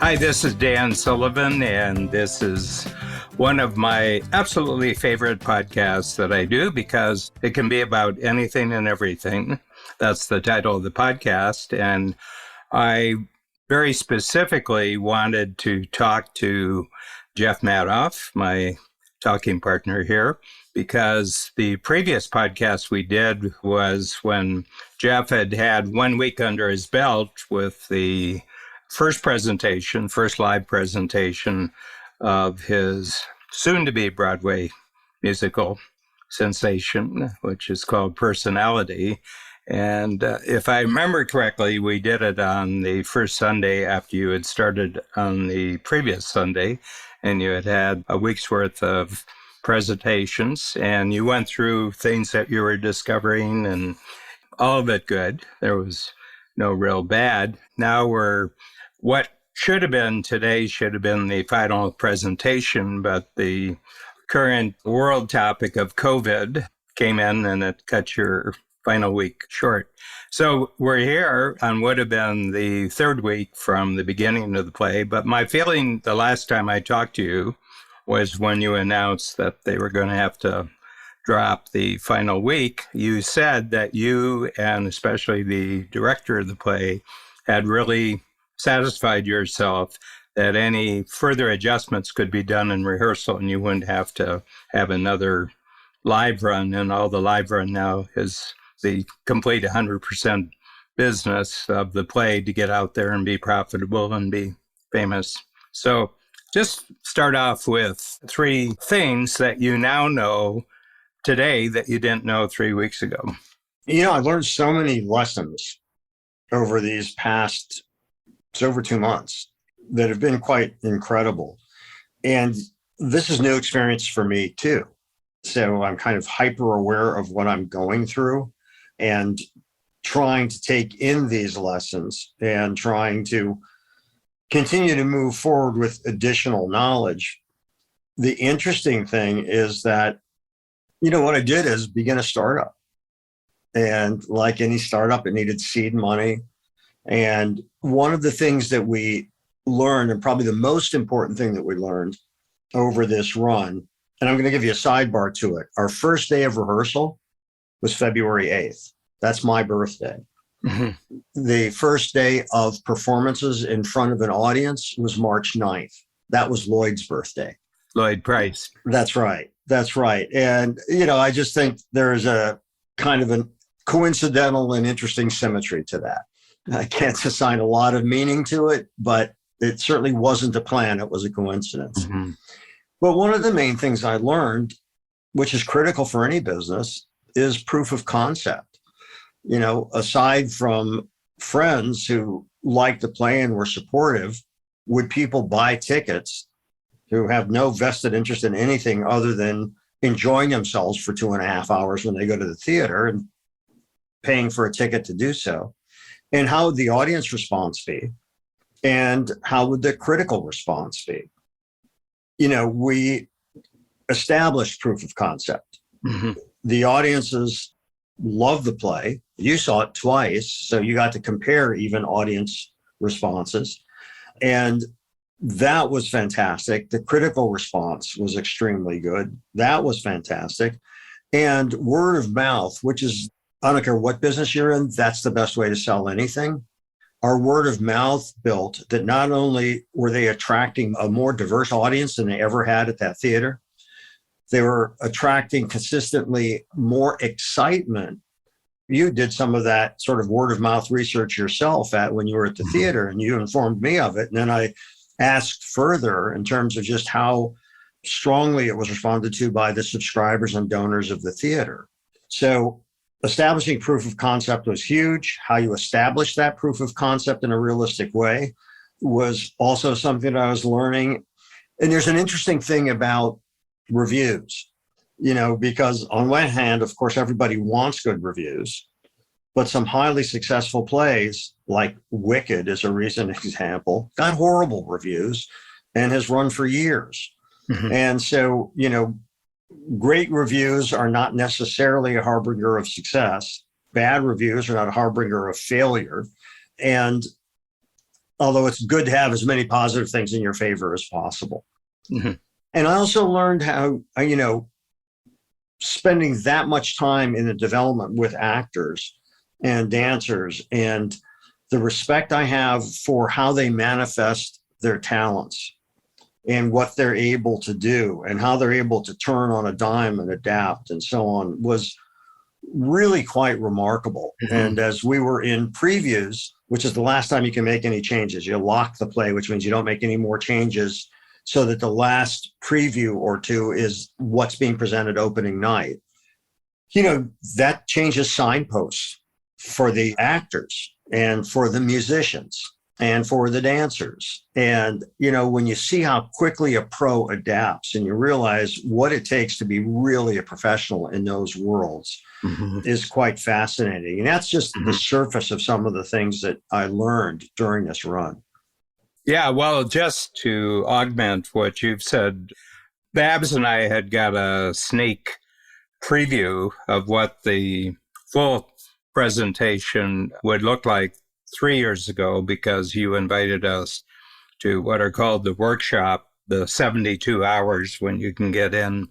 Hi, this is Dan Sullivan, and this is one of my absolutely favorite podcasts that I do because it can be about anything and everything. That's the title of the podcast. And I very specifically wanted to talk to Jeff Madoff, my talking partner here, because the previous podcast we did was when Jeff had had 1 week under his belt with the first live presentation of his soon-to-be Broadway musical sensation, which is called Personality. And if I remember correctly, we did it on the first Sunday after you had started on the previous Sunday, and you had a week's worth of presentations, and you went through things that you were discovering, and all of it good. There was no real bad. Now what should have been today should have been the final presentation, but the current world topic of COVID came in and it cut your final week short. So we're here on what would have been the third week from the beginning of the play. But my feeling the last time I talked to you was when you announced that they were going to have to drop the final week. You said that you, and especially the director of the play, had really satisfied yourself that any further adjustments could be done in rehearsal and you wouldn't have to have another live run. And all the live run now is the complete 100% business of the play to get out there and be profitable and be famous. So just start off with 3 things that you now know today that you didn't know 3 weeks ago. I learned so many lessons over these past, it's over 2 months, that have been quite incredible. And this is new experience for me too. So I'm kind of hyper aware of what I'm going through and trying to take in these lessons and trying to continue to move forward with additional knowledge. The interesting thing is that, what I did is begin a startup. And like any startup, it needed seed money. And one of the things that we learned, and probably the most important thing that we learned over this run, and I'm going to give you a sidebar to it. Our first day of rehearsal was February 8th. That's my birthday. Mm-hmm. The first day of performances in front of an audience was March 9th. That was Lloyd's birthday. Lloyd Price. That's right. And, I just think there is a kind of a coincidental and interesting symmetry to that. I can't assign a lot of meaning to it, but it certainly wasn't a plan. It was a coincidence. Mm-hmm. But one of the main things I learned, which is critical for any business, is proof of concept. Aside from friends who liked the play and were supportive, would people buy tickets who have no vested interest in anything other than enjoying themselves for 2.5 hours when they go to the theater and paying for a ticket to do so? And how would the audience response be? And how would the critical response be? We established proof of concept. Mm-hmm. The audiences love the play. You saw it twice, so you got to compare even audience responses. And that was fantastic. The critical response was extremely good. That was fantastic. And word of mouth, which is, I don't care what business you're in, that's the best way to sell anything. Our word of mouth built that not only were they attracting a more diverse audience than they ever had at that theater, they were attracting consistently more excitement. You did some of that sort of word of mouth research yourself when you were at the theater, and you informed me of it. And then I asked further in terms of just how strongly it was responded to by the subscribers and donors of the theater. So establishing proof of concept was huge. How you establish that proof of concept in a realistic way was also something that I was learning. And there's an interesting thing about reviews, because on one hand, of course, everybody wants good reviews, but some highly successful plays like Wicked is a recent example, got horrible reviews and has run for years. Mm-hmm. And so, great reviews are not necessarily a harbinger of success. Bad reviews are not a harbinger of failure. And although it's good to have as many positive things in your favor as possible. Mm-hmm. And I also learned how, spending that much time in the development with actors and dancers and the respect I have for how they manifest their talents and what they're able to do and how they're able to turn on a dime and adapt and so on was really quite remarkable. Mm-hmm. And as we were in previews, which is the last time you can make any changes, you lock the play, which means you don't make any more changes, so that the last preview or two is what's being presented opening night. That changes signposts for the actors and for the musicians and for the dancers. And, when you see how quickly a pro adapts and you realize what it takes to be really a professional in those worlds is quite fascinating. And that's just the surface of some of the things that I learned during this run. Yeah, well, just to augment what you've said, Babs and I had got a sneak preview of what the full presentation would look like 3 years ago, because you invited us to what are called the workshop, the 72 hours when you can get in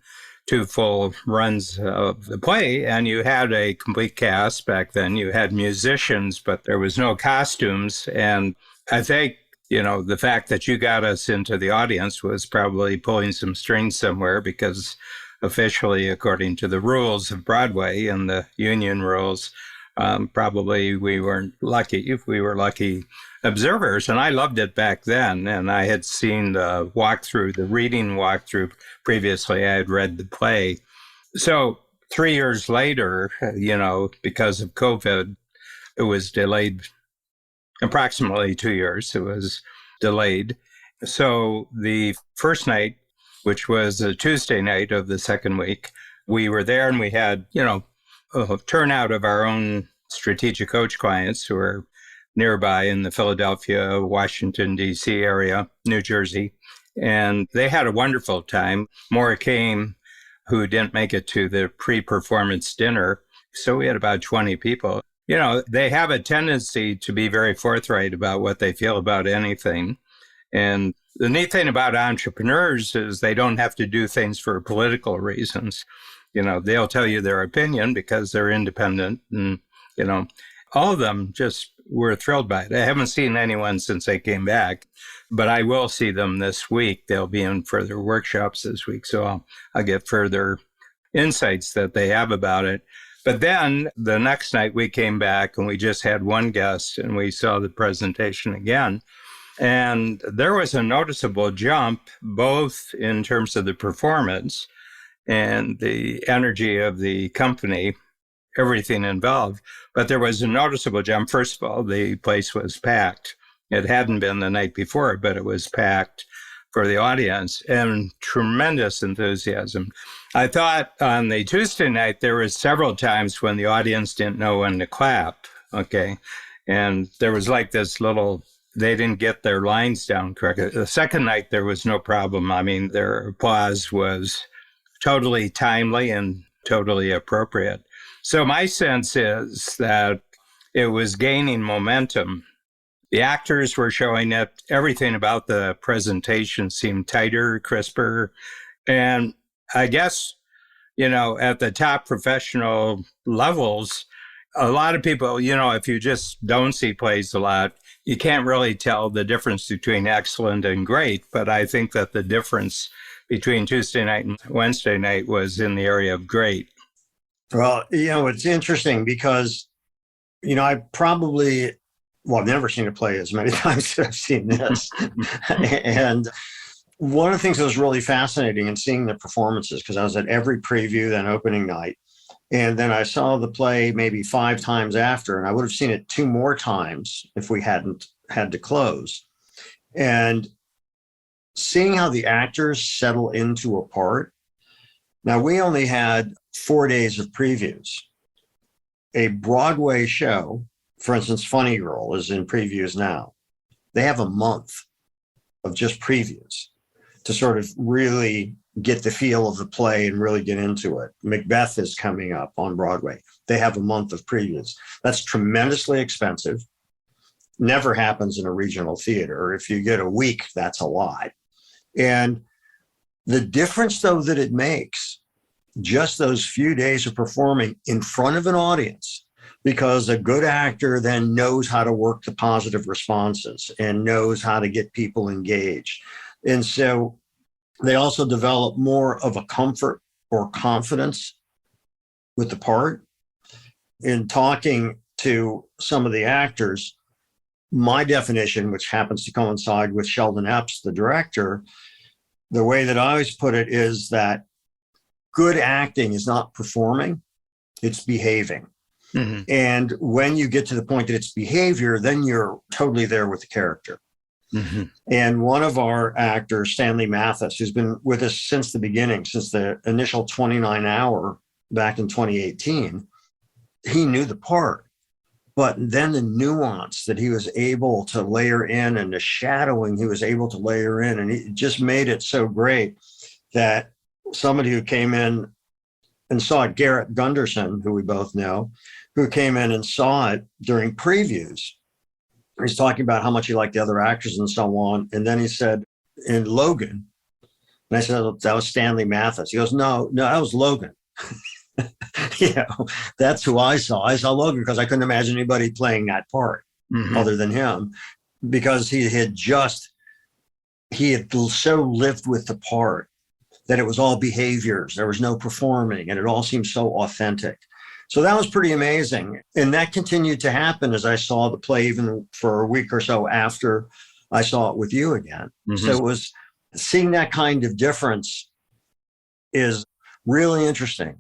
2 full runs of the play. And you had a complete cast back then. You had musicians, but there was no costumes. And I think, the fact that you got us into the audience was probably pulling some strings somewhere, because officially, according to the rules of Broadway and the union rules, probably we weren't lucky. If we were lucky observers, and I loved it back then. And I had seen the reading walkthrough previously. I had read the play. So 3 years later, because of COVID, it was delayed approximately 2 years. It was delayed. So the first night, which was a Tuesday night of the second week, we were there and we had, a turnout of our own strategic coach clients who are nearby in the Philadelphia, Washington, D.C. area, New Jersey. And they had a wonderful time. More came who didn't make it to the pre-performance dinner. So we had about 20 people. They have a tendency to be very forthright about what they feel about anything. And the neat thing about entrepreneurs is they don't have to do things for political reasons. They'll tell you their opinion because they're independent. And, all of them just were thrilled by it. I haven't seen anyone since they came back, but I will see them this week. They'll be in further workshops this week. So I'll get further insights that they have about it. But then the next night we came back and we just had one guest and we saw the presentation again. And there was a noticeable jump, both in terms of the performance and the energy of the company, everything involved. But there was a noticeable jump. First of all, the place was packed. It hadn't been the night before, but it was packed for the audience, and tremendous enthusiasm. I thought on the Tuesday night, there was several times when the audience didn't know when to clap, okay? And there was like this they didn't get their lines down correctly. The second night, there was no problem. I mean, their applause was totally timely and totally appropriate. So my sense is that it was gaining momentum. The actors were showing it. Everything about the presentation seemed tighter, crisper. And I guess, at the top professional levels, a lot of people, if you just don't see plays a lot, you can't really tell the difference between excellent and great. But I think that the difference between Tuesday night and Wednesday night was in the area of great. Well, it's interesting because, I've never seen a play as many times as I've seen this. And one of the things that was really fascinating in seeing the performances, because I was at every preview, then opening night, and then I saw the play maybe 5 times after, and I would have seen it 2 more times if we hadn't had to close. And seeing how the actors settle into a part. Now, we only had 4 days of previews. A Broadway show, for instance, Funny Girl is in previews now. They have a month of just previews to sort of really get the feel of the play and really get into it. Macbeth is coming up on Broadway. They have a month of previews. That's tremendously expensive. Never happens in a regional theater. If you get a week, that's a lot. And the difference, though, that it makes, just those few days of performing in front of an audience, because a good actor then knows how to work the positive responses and knows how to get people engaged. And so they also develop more of a comfort or confidence with the part. In talking to some of the actors, my definition, which happens to coincide with Sheldon Epps, the director, the way that I always put it is that good acting is not performing, it's behaving. Mm-hmm. And when you get to the point that it's behavior, then you're totally there with the character. Mm-hmm. And one of our actors, Stanley Mathis, who's been with us since the beginning, since the initial 29 hour back in 2018, he knew the part. But then the nuance that he was able to layer in and the shadowing he was able to layer in, and it just made it so great that somebody who came in and saw it, Garrett Gunderson, who we both know, who came in and saw it during previews. He's talking about how much he liked the other actors and so on. And then he said, in Logan, and I said, that was Stanley Mathis. He goes, no, that was Logan. That's who I saw. I saw Logan because I couldn't imagine anybody playing that part other than him, because he had so lived with the part that it was all behaviors. There was no performing, and it all seemed so authentic. So that was pretty amazing. And that continued to happen as I saw the play even for a week or so after I saw it with you again. Mm-hmm. So it was seeing that kind of difference is really interesting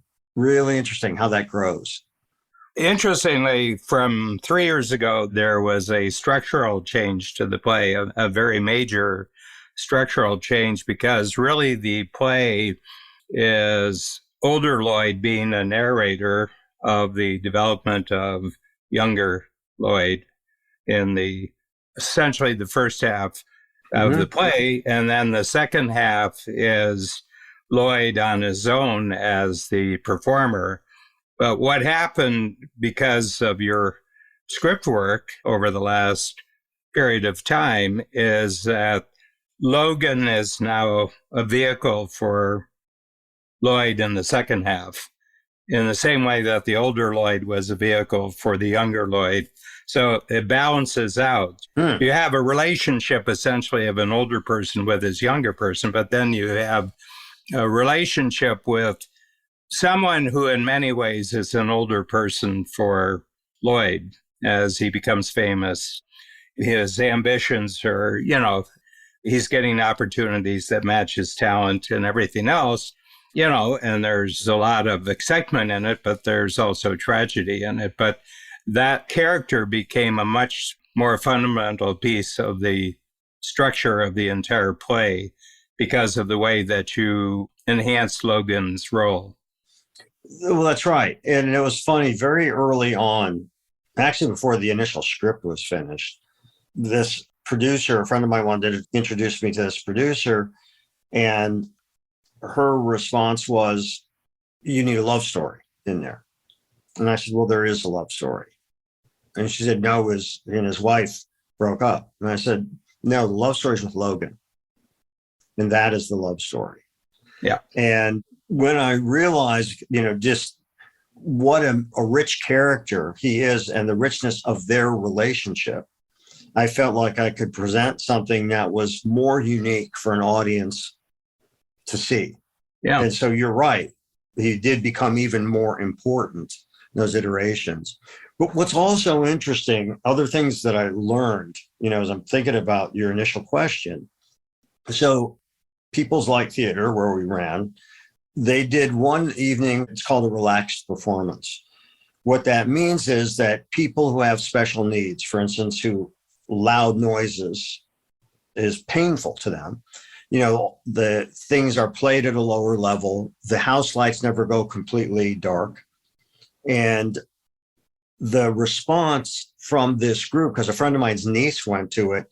how that grows. Interestingly, from 3 years ago, there was a structural change to the play, a very major structural change, because really the play is older Lloyd being a narrator of the development of younger Lloyd in essentially the first half of the play. And then the second half is Lloyd on his own as the performer. But what happened because of your script work over the last period of time is that Logan is now a vehicle for Lloyd in the second half, in the same way that the older Lloyd was a vehicle for the younger Lloyd. So it balances out. You have a relationship essentially of an older person with his younger person, but then you have a relationship with someone who in many ways is an older person for Lloyd as he becomes famous. His ambitions are, he's getting opportunities that match his talent and everything else, and there's a lot of excitement in it, but there's also tragedy in it. But that character became a much more fundamental piece of the structure of the entire play because of the way that you enhanced Logan's role. Well, that's right. And it was funny, very early on, actually before the initial script was finished, this producer, a friend of mine, wanted to introduce me to this producer, and her response was, you need a love story in there. And I said, well, there is a love story. And she said, no, he and his wife broke up. And I said, no, the love story is with Logan. And that is the love story. Yeah. And when I realized, just what a rich character he is and the richness of their relationship, I felt like I could present something that was more unique for an audience to see. Yeah. And so you're right. He did become even more important in those iterations. But what's also interesting, other things that I learned, as I'm thinking about your initial question. So People's Light Theater, where we ran, they did one evening, it's called a relaxed performance. What that means is that people who have special needs, for instance, who loud noises is painful to them, the things are played at a lower level. The house lights never go completely dark. And the response from this group, because a friend of mine's niece went to it,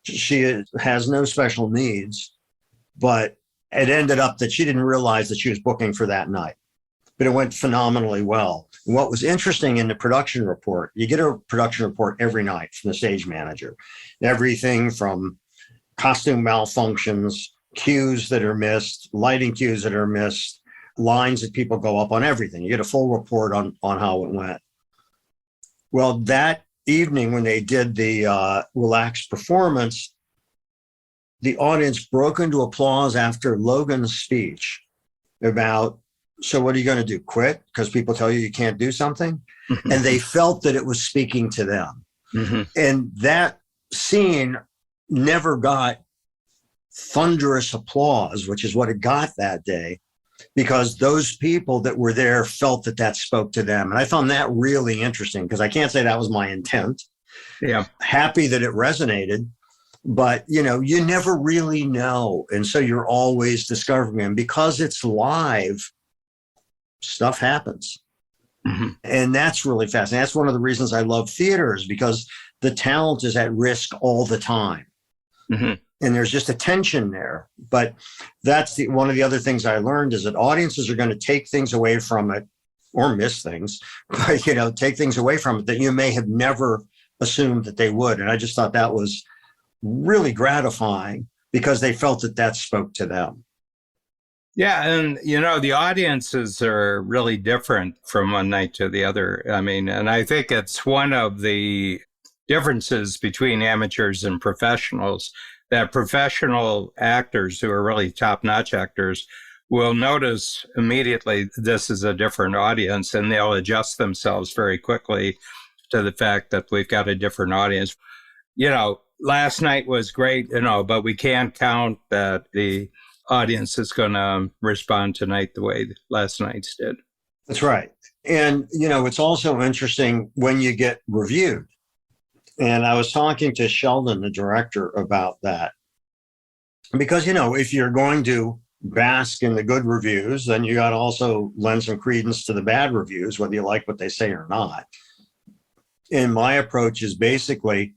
she has no special needs, but it ended up that she didn't realize that she was booking for that night. But it went phenomenally well. What was interesting in the production report, you get a production report every night from the stage manager, everything from costume malfunctions, cues that are missed, lighting cues that are missed, lines that people go up on, everything. You get a full report on how it went. Well, that evening when they did the relaxed performance, the audience broke into applause after Logan's speech about, so what are you going to do? Quit because people tell you can't do something? And they felt that it was speaking to them. Mm-hmm. And that scene never got thunderous applause, which is what it got that day, because those people that were there felt that that spoke to them. And I found that really interesting because I can't say that was my intent. Yeah. Happy that it resonated, but you never really know. And so you're always discovering, and because it's live, stuff happens. Mm-hmm. And that's really fascinating. That's one of the reasons I love theaters, because the talent is at risk all the time. Mm-hmm. And there's just a tension there. But that's one of the other things I learned is that audiences are going to take things away from it or miss things, but, take things away from it that you may have never assumed that they would. And I just thought that was really gratifying because they felt that that spoke to them. Yeah. And, the audiences are really different from one night to the other. I mean, and I think it's one of the differences between amateurs and professionals, that professional actors who are really top-notch actors will notice immediately this is a different audience, and they'll adjust themselves very quickly to the fact that we've got a different audience. Last night was great, but we can't count that the audience is going to respond tonight the way last night's did. That's right. And, it's also interesting when you get reviewed. And I was talking to Sheldon, the director, about that. Because, if you're going to bask in the good reviews, then you got to also lend some credence to the bad reviews, whether you like what they say or not. And my approach is basically,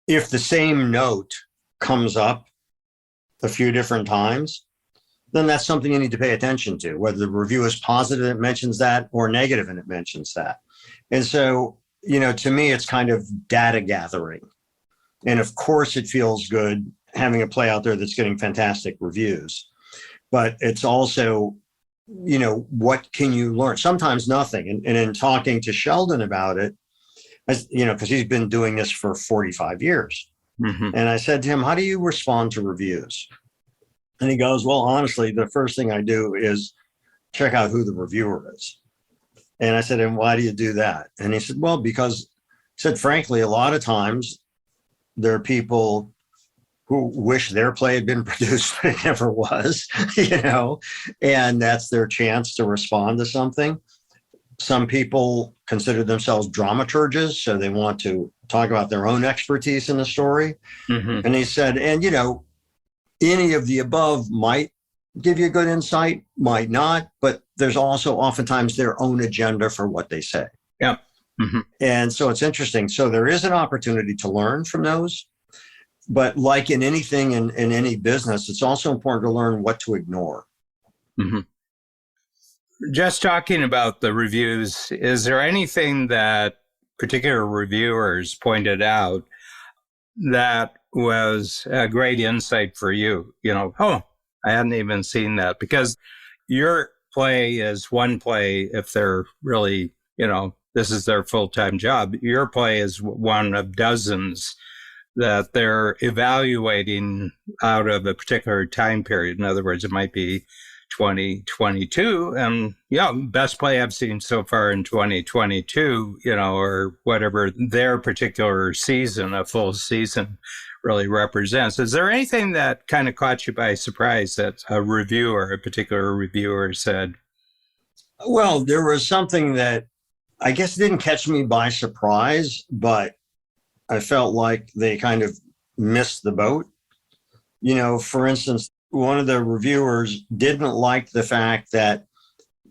if the same note comes up a few different times, then that's something you need to pay attention to, whether the review is positive and it mentions that or negative and it mentions that. And so, to me, it's kind of data gathering. And of course, it feels good having a play out there that's getting fantastic reviews. But it's also, what can you learn? Sometimes nothing. And in talking to Sheldon about it, because he's been doing this for 45 years. Mm-hmm. And I said to him, how do you respond to reviews? And he goes, well, honestly, the first thing I do is check out who the reviewer is. And I said, and why do you do that? And he said, well, because, frankly, a lot of times there are people who wish their play had been produced, but it never was, and that's their chance to respond to something. Some people consider themselves dramaturges, so they want to talk about their own expertise in the story. Mm-hmm. And he said, and, any of the above might give you good insight, might not, but there's also oftentimes their own agenda for what they say. Yeah. Mm-hmm. And so it's interesting. So there is an opportunity to learn from those. But like in anything in any business, it's also important to learn what to ignore. Mm-hmm. Just talking about the reviews, is there anything that particular reviewers pointed out that was a great insight for you? I hadn't even seen that, because your play is one play if they're really, this is their full-time job. Your play is one of dozens that they're evaluating out of a particular time period. In other words, it might be 2022, and best play I've seen so far in 2022, or whatever their particular season, a full season, really represents. Is there anything that kind of caught you by surprise that a particular reviewer said? Well, there was something that I guess didn't catch me by surprise, but I felt like they kind of missed the boat. For instance, one of the reviewers didn't like the fact that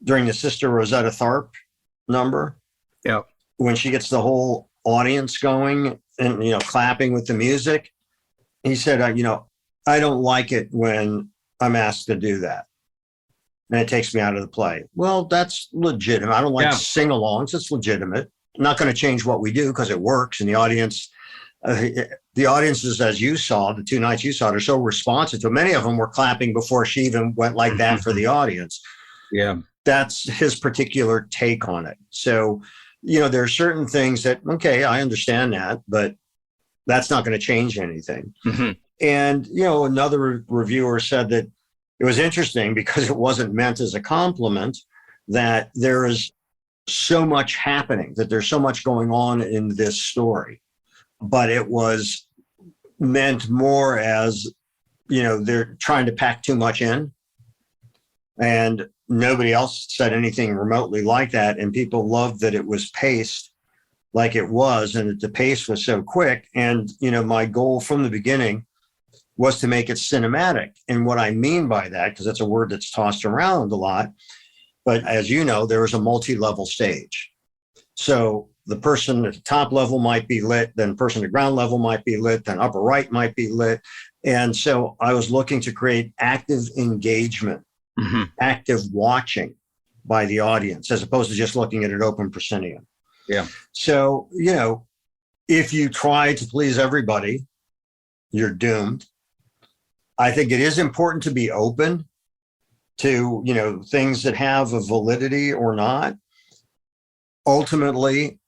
during the Sister Rosetta Tharpe number, when she gets the whole audience going and, clapping with the music, he said, I don't like it when I'm asked to do that. and it takes me out of the play. Well, that's legitimate. I don't like Yeah. sing-alongs. It's legitimate. I'm not going to change what we do because it works, and the audiences, as you saw, the two nights you saw, they're so responsive to it. Many of them were clapping before she even went like that for the audience. Yeah. That's his particular take on it. So, there are certain things that, okay, I understand that, but that's not going to change anything. Mm-hmm. And, another reviewer said that it was interesting because it wasn't meant as a compliment that there is so much happening, that there's so much going on in this story. But it was meant more as, they're trying to pack too much in. And nobody else said anything remotely like that. And people loved that it was paced like it was, and that the pace was so quick. And, my goal from the beginning was to make it cinematic. And what I mean by that, because that's a word that's tossed around a lot, but as you know, there is a multi-level stage. So the person at the top level might be lit, then person at ground level might be lit, then upper right might be lit. And so I was looking to create active engagement, active watching by the audience, as opposed to just looking at an open proscenium. Yeah. So, if you try to please everybody, you're doomed. I think it is important to be open to, things that have a validity or not. Ultimately,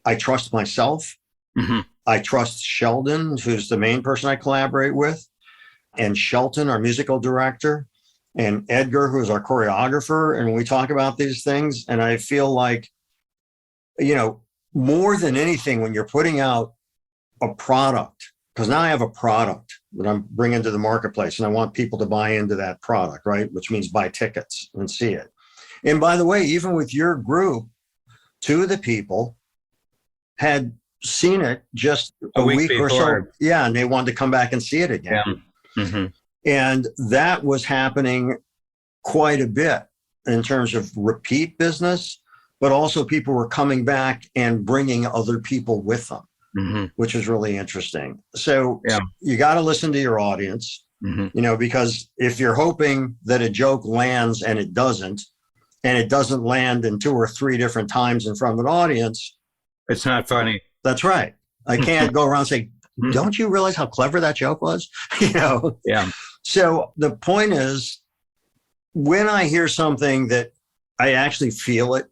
I trust myself. Mm-hmm. I trust Sheldon, who's the main person I collaborate with, and Shelton, our musical director, and Edgar, who's our choreographer. And we talk about these things, and I feel like, more than anything, when you're putting out a product, because now I have a product that I'm bringing to the marketplace, and I want people to buy into that product, right? Which means buy tickets and see it. And by the way, even with your group, two of the people had seen it just a week or so. Yeah, and they wanted to come back and see it again. Yeah. Mm-hmm. And that was happening quite a bit in terms of repeat business, but also people were coming back and bringing other people with them, which is really interesting. So you got to listen to your audience, because if you're hoping that a joke lands and it doesn't land in 2 or 3 different times in front of an audience, it's not funny. That's right. I can't go around saying, don't you realize how clever that joke was? Yeah. So the point is, when I hear something that I actually feel it,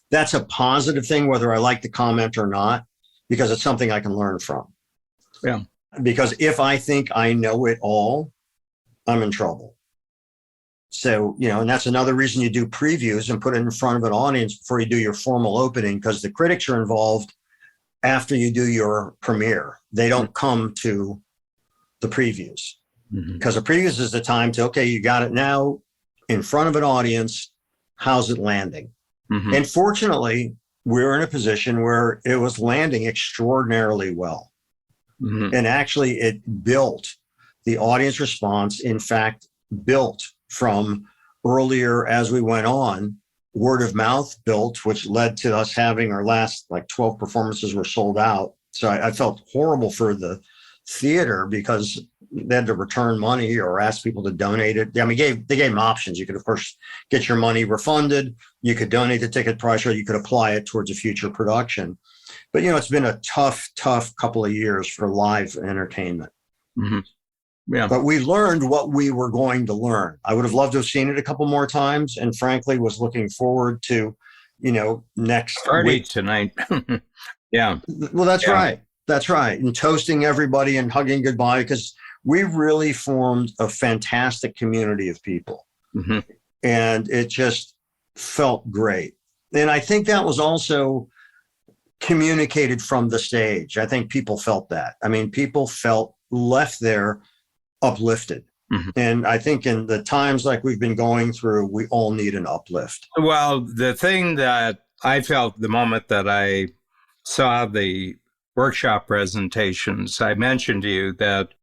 that's a positive thing, whether I like the comment or not, because it's something I can learn from. Yeah. Because if I think I know it all, I'm in trouble. So, and that's another reason you do previews and put it in front of an audience before you do your formal opening, because the critics are involved after you do your premiere. They don't come to the previews, because the previews is the time to, okay, you got it now in front of an audience. How's it landing? And fortunately, we're in a position where it was landing extraordinarily well. And actually, it built the audience response, in fact, built from earlier as we went on, word of mouth built, which led to us having our last 12 performances were sold out. So I felt horrible for the theater because they had to return money or ask people to donate it. I mean, they gave them options. You could, of course, get your money refunded. You could donate the ticket price, or you could apply it towards a future production. But, it's been a tough couple of years for live entertainment. Yeah. But we learned what we were going to learn. I would have loved to have seen it a couple more times, and frankly was looking forward to, next party week tonight. Yeah. Well, that's right. That's right. And toasting everybody and hugging goodbye, because we really formed a fantastic community of people. And it just felt great. And I think that was also communicated from the stage. I think people felt that. I mean, people felt left there uplifted. And I think in the times like we've been going through, we all need an uplift. Well, the thing that I felt the moment that I saw the workshop presentations, I mentioned to you that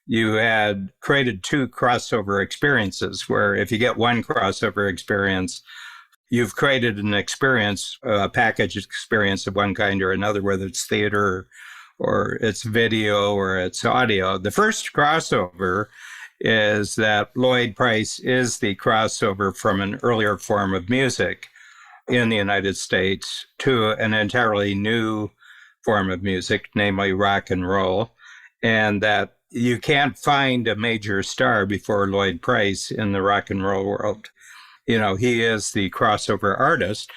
you had created 2 crossover experiences, where if you get one crossover experience, you've created an experience, a package experience of one kind or another, whether it's theater or it's video or it's audio. The first crossover is that Lloyd Price is the crossover from an earlier form of music in the United States to an entirely new form of music, namely rock and roll, and that you can't find a major star before Lloyd Price in the rock and roll world. He is the crossover artist,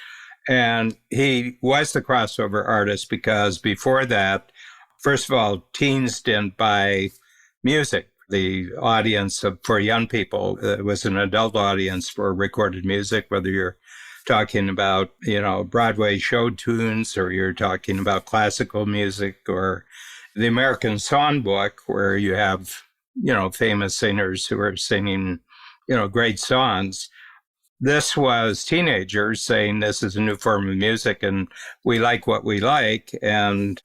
and he was the crossover artist because before that, first of all, teens didn't buy music. The audience for young people was an adult audience for recorded music, whether you're talking about, Broadway show tunes, or you're talking about classical music, or the American Songbook, where you have, famous singers who are singing, great songs. This was teenagers saying this is a new form of music and we like what we like. And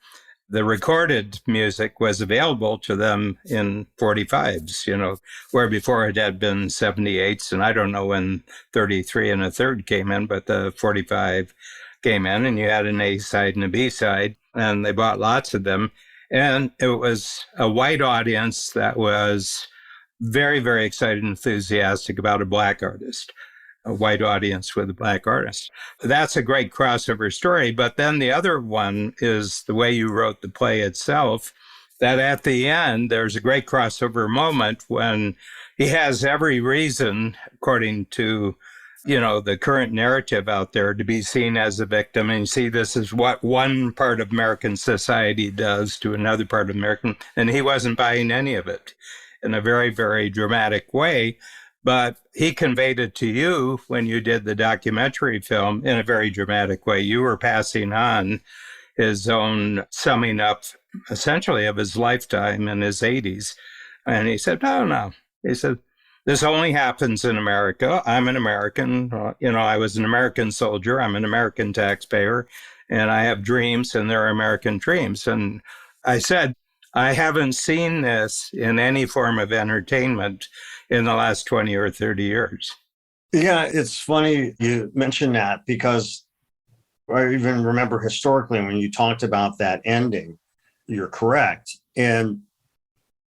the recorded music was available to them in 45s, where before it had been 78s. And I don't know when 33 and a third came in, but the 45 came in, and you had an A side and a B side, and they bought lots of them. And it was a white audience that was very, very excited and enthusiastic about a black artist. A white audience with a black artist. That's a great crossover story. But then the other one is the way you wrote the play itself, that at the end, there's a great crossover moment when he has every reason, according to, the current narrative out there, to be seen as a victim. And you see, this is what one part of American society does to another part of American, and he wasn't buying any of it in a very, very dramatic way. But he conveyed it to you when you did the documentary film in a very dramatic way. You were passing on his own summing up, essentially, of his lifetime in his 80s. And he said, no. He said, this only happens in America. I'm an American. I was an American soldier. I'm an American taxpayer. And I have dreams, and they're American dreams. And I said, I haven't seen this in any form of entertainment in the last 20 or 30 years. Yeah, it's funny you mentioned that, because I even remember historically when you talked about that ending, you're correct. And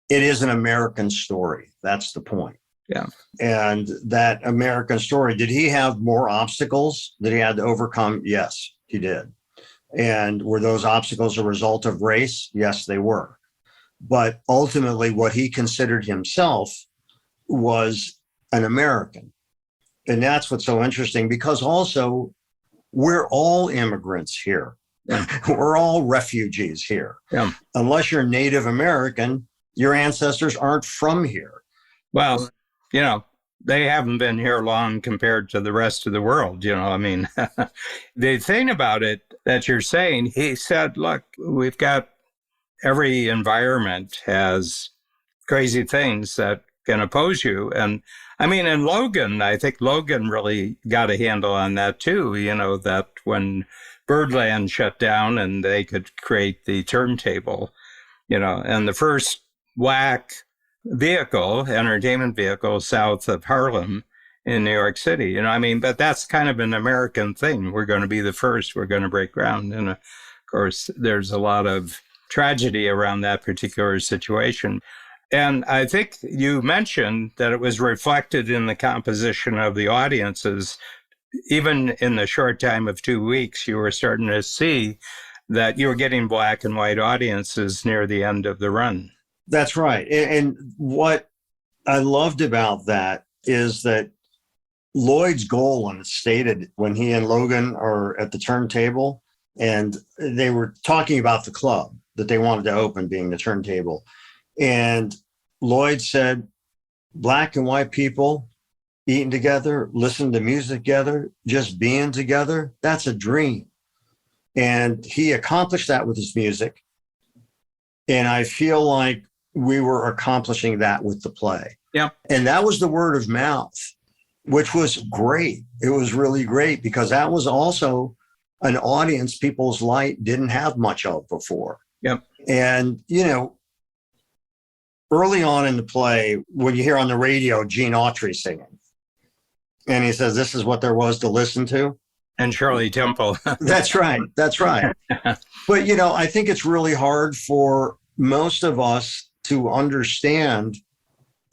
it is an American story. That's the point. Yeah. And that American story, did he have more obstacles that he had to overcome? Yes, he did. And were those obstacles a result of race? Yes, they were. But ultimately, what he considered himself was an American. And that's what's so interesting, because also we're all immigrants here. Yeah. We're all refugees here. Yeah. Unless you're Native American, your ancestors aren't from here. Well, they haven't been here long compared to the rest of the world. The thing about it that you're saying, he said, look, we've got every environment has crazy things that can oppose you. And in Logan, I think Logan really got a handle on that too, that when Birdland shut down and they could create the turntable, and the first black entertainment vehicle south of Harlem in New York City, but that's kind of an American thing. We're going to be the first, we're going to break ground. And of course, there's a lot of tragedy around that particular situation. And I think you mentioned that it was reflected in the composition of the audiences. Even in the short time of 2 weeks, you were starting to see that you were getting black and white audiences near the end of the run. That's right. And what I loved about that is that Lloyd's goal, and it's stated when he and Logan are at the turntable, and they were talking about the club that they wanted to open, being the turntable. And Lloyd said, black and white people eating together, listening to music together, just being together, that's a dream. And he accomplished that with his music. And I feel like we were accomplishing that with the play. Yeah. And that was the word of mouth, which was great. It was really great, because that was also an audience People's Light didn't have much of before. Yep. And, early on in the play, when you hear on the radio Gene Autry singing, and he says, this is what there was to listen to. And Shirley Temple. That's right. That's right. But, I think it's really hard for most of us to understand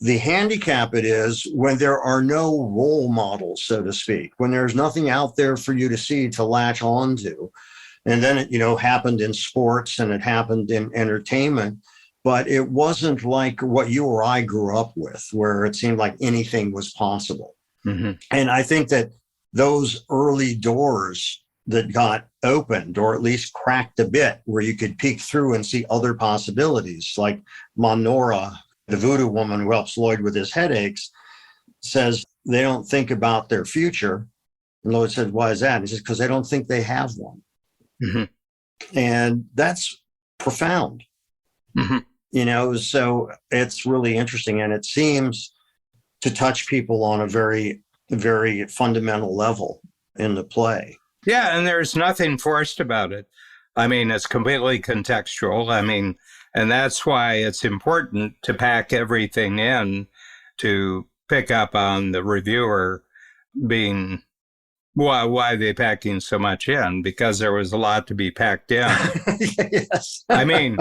The handicap it is when there are no role models, so to speak, when there's nothing out there for you to see to latch onto. And then it, happened in sports and it happened in entertainment, but it wasn't like what you or I grew up with, where it seemed like anything was possible. Mm-hmm. And I think that those early doors that got opened, or at least cracked a bit, where you could peek through and see other possibilities, like Monora, the voodoo woman who helps Lloyd with his headaches, says they don't think about their future. And Lloyd said, why is that? And he says, because they don't think they have one. Mm-hmm. And that's profound. Mm-hmm. So it's really interesting. And it seems to touch people on a very, very fundamental level in the play. Yeah, and there's nothing forced about it. I mean, it's completely contextual. I mean, and that's why it's important to pack everything in to pick up on the reviewer being, why are they packing so much in? Because there was a lot to be packed in. Yes. I mean,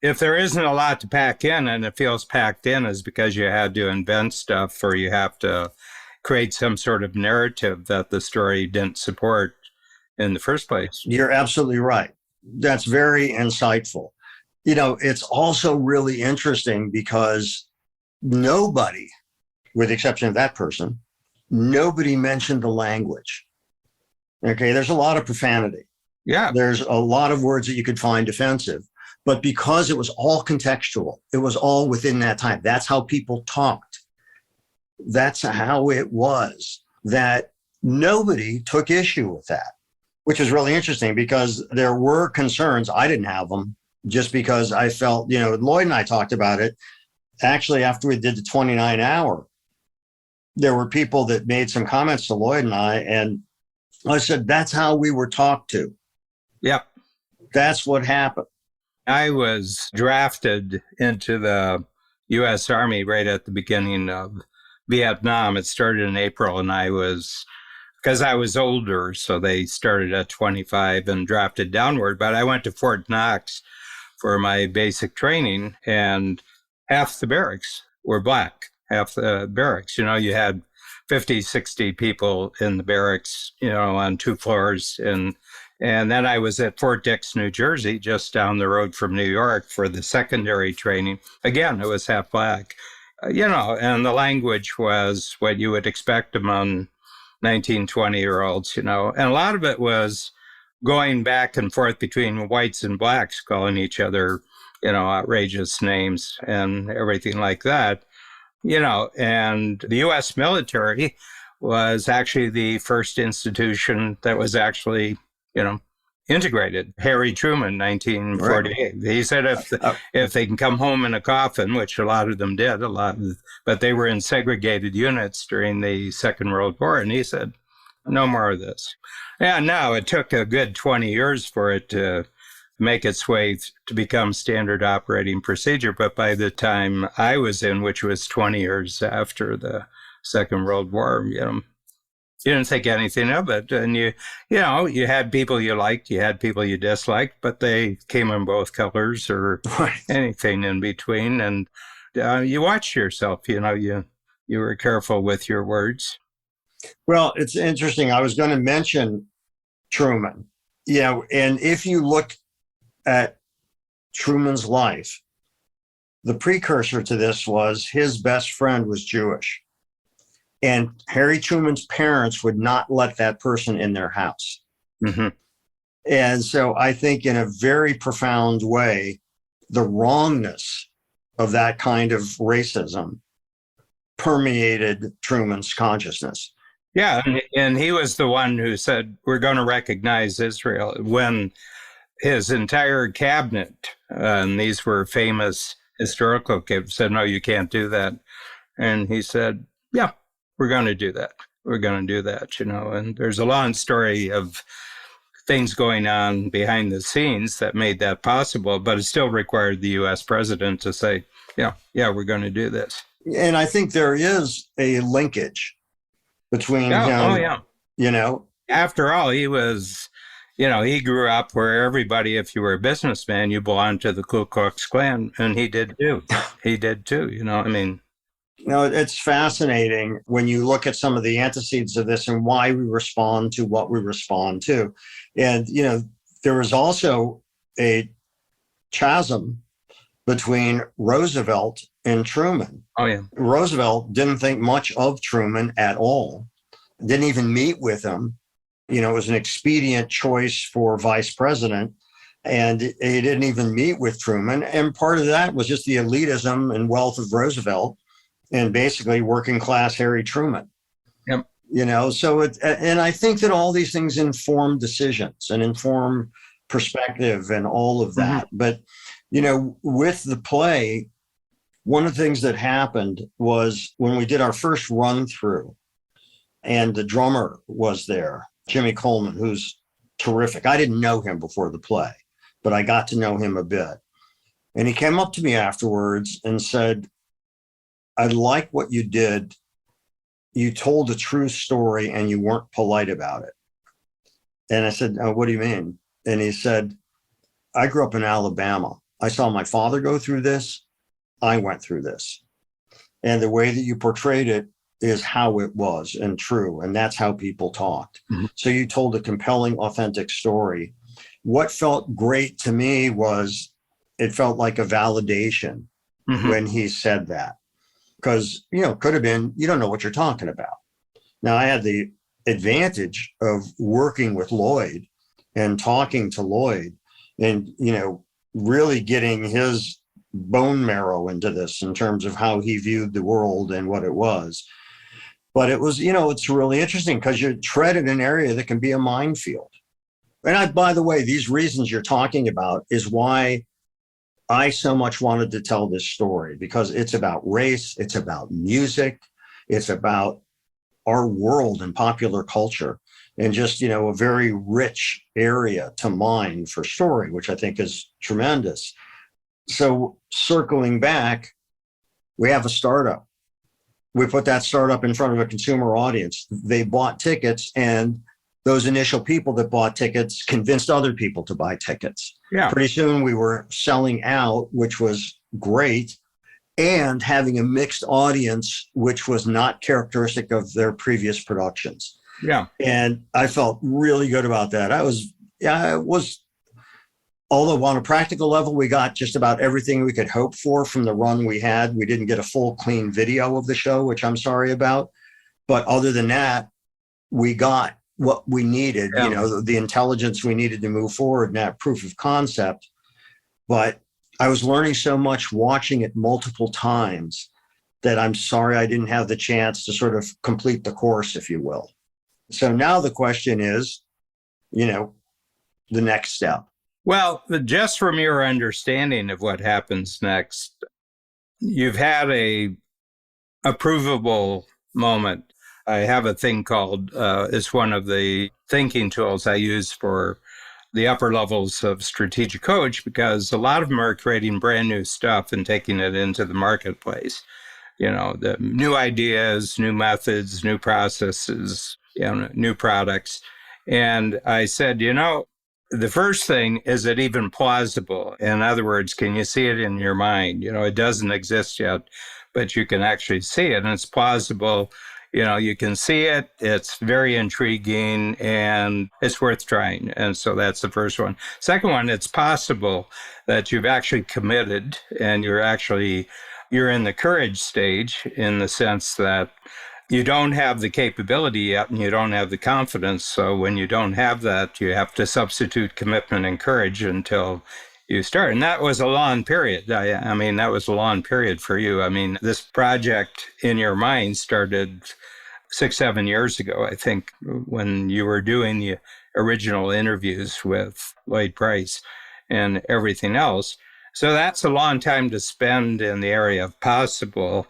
if there isn't a lot to pack in and it feels packed in, is because you had to invent stuff or you have to create some sort of narrative that the story didn't support in the first place. You're absolutely right. That's very insightful. It's also really interesting because nobody, with the exception of that person, nobody mentioned the language. Okay, there's a lot of profanity. Yeah. There's a lot of words that you could find offensive, but because it was all contextual, it was all within that time. That's how people talked. That's how it was, that nobody took issue with that, which is really interesting because there were concerns. I didn't have them just because I felt, Lloyd and I talked about it. Actually, after we did the 29 hour, there were people that made some comments to Lloyd and and I said, that's how we were talked to. Yep. That's what happened. I was drafted into the U.S. Army right at the beginning of Vietnam. It started in April, and because I was older, so they started at 25 and drafted downward. But I went to Fort Knox for my basic training, and half the barracks were black, half the barracks. You had 50, 60 people in the barracks, on 2 floors. And then I was at Fort Dix, New Jersey, just down the road from New York for the secondary training. Again, it was half black, and the language was what you would expect among 19, 20-year-olds, and a lot of it was going back and forth between whites and blacks, calling each other, outrageous names and everything like that. And the U.S. military was actually the first institution that was actually, integrated. Harry Truman, 1948. Right. He said if they can come home in a coffin, which a lot of them did, but they were in segregated units during the Second World War. And he said, no more of this. Yeah, no, it took a good 20 years for it to make its way to become standard operating procedure. But by the time I was in, which was 20 years after the Second World War, you didn't think anything of it. And you had people you liked, you had people you disliked, but they came in both colors or anything in between. And you watched yourself, you were careful with your words. Well, it's interesting. I was going to mention Truman, and if you look at Truman's life, the precursor to this was his best friend was Jewish. And Harry Truman's parents would not let that person in their house. Mm-hmm. And so I think in a very profound way, the wrongness of that kind of racism permeated Truman's consciousness. Yeah, and he was the one who said, we're going to recognize Israel, when his entire cabinet, and these were famous historical cases, said, no, you can't do that. And he said, yeah, we're going to do that. We're going to do that, and there's a long story of things going on behind the scenes that made that possible, but it still required the U.S. president to say, yeah, we're going to do this. And I think there is a linkage between him, After all, he was, he grew up where everybody, if you were a businessman, you belonged to the Ku Klux Klan, and he did too. He did too, It's fascinating when you look at some of the antecedents of this and why we respond to what we respond to. And, there was also a chasm between Roosevelt and Truman. Oh, yeah. Roosevelt didn't think much of Truman at all, didn't even meet with him. It was an expedient choice for vice president. And he didn't even meet with Truman. And part of that was just the elitism and wealth of Roosevelt and basically working class Harry Truman. Yep. And I think that all these things inform decisions and inform perspective and all of that. Mm-hmm. But, with the play, one of the things that happened was when we did our first run through and the drummer was there, Jimmy Coleman, who's terrific. I didn't know him before the play, but I got to know him a bit. And he came up to me afterwards and said, I like what you did. You told a true story and you weren't polite about it. And I said, oh, what do you mean? And he said, I grew up in Alabama. I saw my father go through this. I went through this. And the way that you portrayed it is how it was and true. And that's how people talked. Mm-hmm. So you told a compelling, authentic story. What felt great to me was it felt like a validation when he said that. Because, could have been, you don't know what you're talking about. Now, I had the advantage of working with Lloyd and talking to Lloyd and, really getting his bone marrow into this in terms of how he viewed the world and what it was. But it was, it's really interesting because you tread in an area that can be a minefield. And by the way, these reasons you're talking about is why I so much wanted to tell this story, because it's about race, it's about music, it's about our world and popular culture, and just, a very rich area to mine for story, which I think is tremendous. So circling back, we have a startup. We put that startup in front of a consumer audience. They bought tickets, and those initial people that bought tickets convinced other people to buy tickets. Yeah. Pretty soon we were selling out, which was great, and having a mixed audience, which was not characteristic of their previous productions. Yeah. And I felt really good about that. Although on a practical level, we got just about everything we could hope for from the run we had. We didn't get a full, clean video of the show, which I'm sorry about. But other than that, we got what we needed, the intelligence we needed to move forward and that proof of concept. But I was learning so much watching it multiple times that I'm sorry I didn't have the chance to sort of complete the course, if you will. So now the question is, the next step. Well, just from your understanding of what happens next, you've had a provable moment. I have a thing called, it's one of the thinking tools I use for the upper levels of strategic coach, because a lot of them are creating brand new stuff and taking it into the marketplace. The new ideas, new methods, new processes, new products. And I said, the first thing, is it even plausible? In other words, can you see it in your mind? It doesn't exist yet, but you can actually see it, and it's plausible. You can see it, it's very intriguing, and it's worth trying. And so that's the first one. Second one, it's possible that you've actually committed and you're in the courage stage, in the sense that you don't have the capability yet and you don't have the confidence. So when you don't have that, you have to substitute commitment and courage until you start. And that was a long period. I mean, that was a long period for you. I mean, this project in your mind started 6-7 years ago, I think, when you were doing the original interviews with Lloyd Price and everything else. So that's a long time to spend in the area of possible.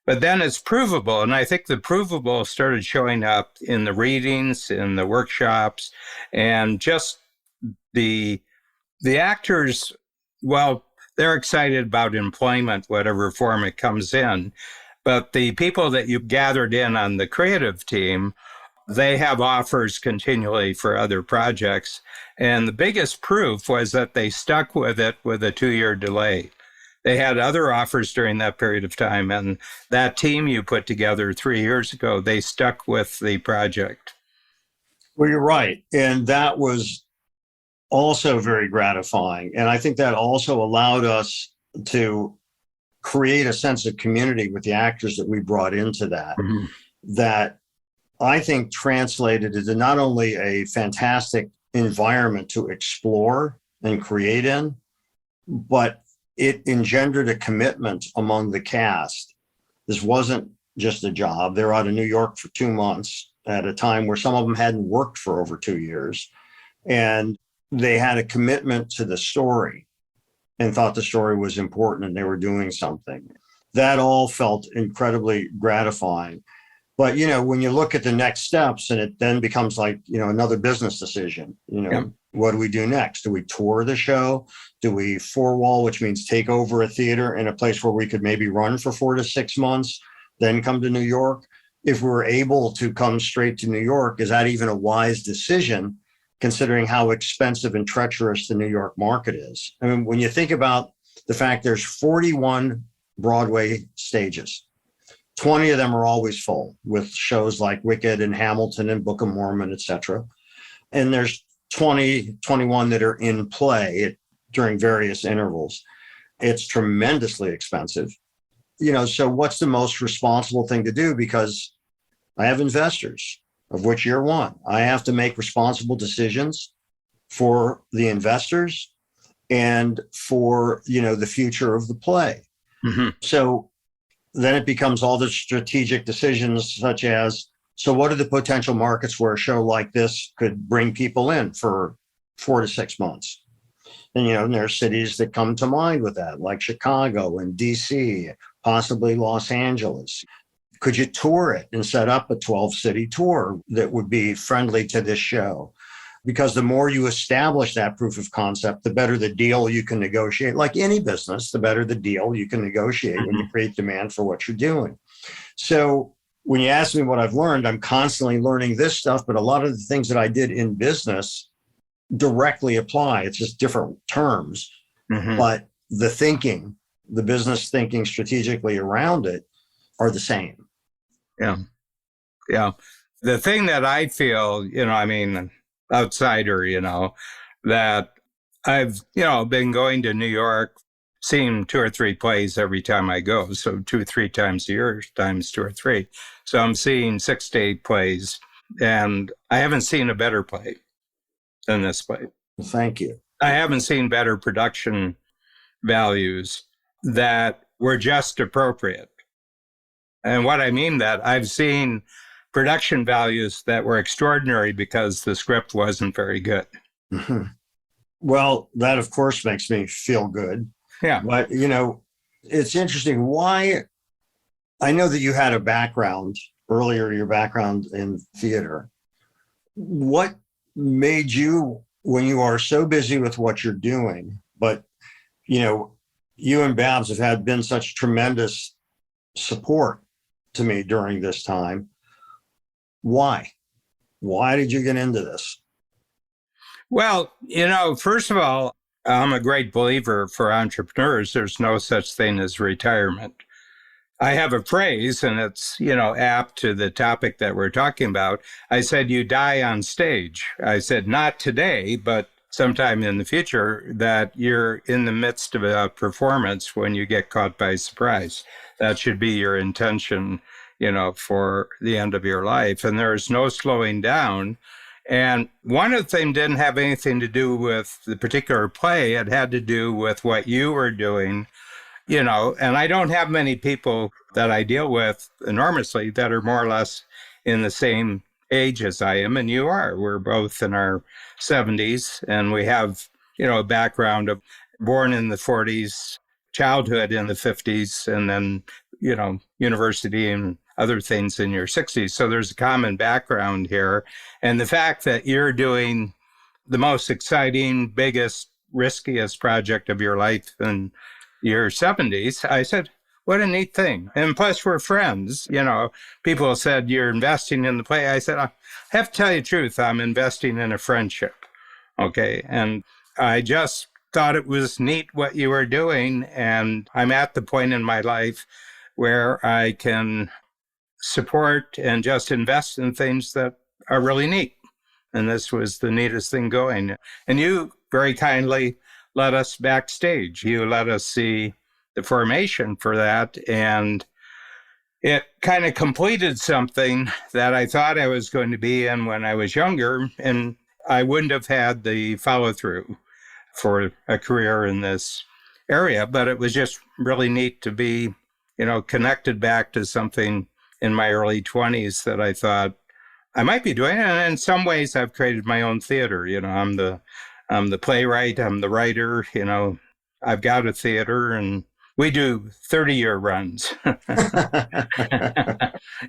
But then it's provable. And I think the provable started showing up in the readings, in the workshops, and just the actors, well, they're excited about employment, whatever form it comes in. But the people that you gathered in on the creative team, they have offers continually for other projects. And the biggest proof was that they stuck with it with a 2-year delay. they had other offers during that period of time. And that team you put together 3 years ago, they stuck with the project. Well, you're right. And that was also very gratifying. And I think that also allowed us to create a sense of community with the actors that we brought into that, Mm-hmm. that I think translated into not only a fantastic environment to explore and create in, but it engendered a commitment among the cast. This wasn't just a job. They were out of New York for 2 months at a time where some of them hadn't worked for over 2 years. And they had a commitment to the story and thought the story was important and they were doing something. That all felt incredibly gratifying. But, when you look at the next steps and it then becomes like, another business decision, Yeah. What do we do next? Do we tour the show? Do we four-wall, which means take over a theater in a place where we could maybe run for 4 to 6 months, then come to New York? If we're able to come straight to New York, is that even a wise decision, considering how expensive and treacherous the New York market is? I mean, when you think about the fact there's 41 Broadway stages, 20 of them are always full with shows like Wicked and Hamilton and Book of Mormon, et cetera. And there's 21 that are in play during various intervals. It's tremendously expensive. So what's the most responsible thing to do? Because I have investors, of which you're one. I have to make responsible decisions for the investors and for, the future of the play. Mm-hmm. So then it becomes all the strategic decisions, such as, so what are the potential markets where a show like this could bring people in for 4 to 6 months? And, and there are cities that come to mind with that, like Chicago and DC, possibly Los Angeles. Could you tour it and set up a 12-city tour that would be friendly to this show? Because the more you establish that proof of concept, the better the deal you can negotiate. Like any business, the better the deal you can negotiate when you create demand for what you're doing. So when you ask me what I've learned, I'm constantly learning this stuff, but a lot of the things that I did in business directly apply. It's just different terms, but the business thinking strategically around it are the same. Yeah. Yeah. The thing that I feel, outsider, that I've, been going to New York, seeing 2 or 3 plays every time I go. So 2 or 3 times a year times 2 or 3. So I'm seeing 6 to 8 plays, and I haven't seen a better play than this play. Thank you. I haven't seen better production values that were just appropriate. And what I mean that I've seen production values that were extraordinary because the script wasn't very good. Mm-hmm. Well, that of course makes me feel good. Yeah. But, it's interesting why. I know that you had a background earlier, your background in theater. What made you, when you are so busy with what you're doing, but, you and Babs have been such tremendous support to me during this time. Why? Why did you get into this? Well, first of all, I'm a great believer for entrepreneurs. There's no such thing as retirement. I have a phrase, and it's, apt to the topic that we're talking about. I said, you die on stage. I said, not today, but sometime in the future, that you're in the midst of a performance when you get caught by surprise. That should be your intention, for the end of your life. And there's no slowing down. And one of them didn't have anything to do with the particular play. It had to do with what you were doing, and I don't have many people that I deal with enormously that are more or less in the same age as I am, and you are. We're both in our 70s, and we have, a background of born in the 40s, childhood in the 50s, and then, university and other things in your 60s. So there's a common background here. And the fact that you're doing the most exciting, biggest, riskiest project of your life in your 70s, I said, what a neat thing. And plus, we're friends. People said, you're investing in the play. I said, I have to tell you the truth. I'm investing in a friendship. Okay. And I just thought it was neat what you were doing. And I'm at the point in my life where I can support and just invest in things that are really neat. And this was the neatest thing going. And you very kindly let us backstage. You let us see the formation for that. And it kind of completed something that I thought I was going to be in when I was younger. And I wouldn't have had the follow through for a career in this area. But it was just really neat to be, connected back to something in my early 20s that I thought I might be doing. And in some ways, I've created my own theater. I'm the playwright, I'm the writer, I've got a theater, and we do 30-year runs. And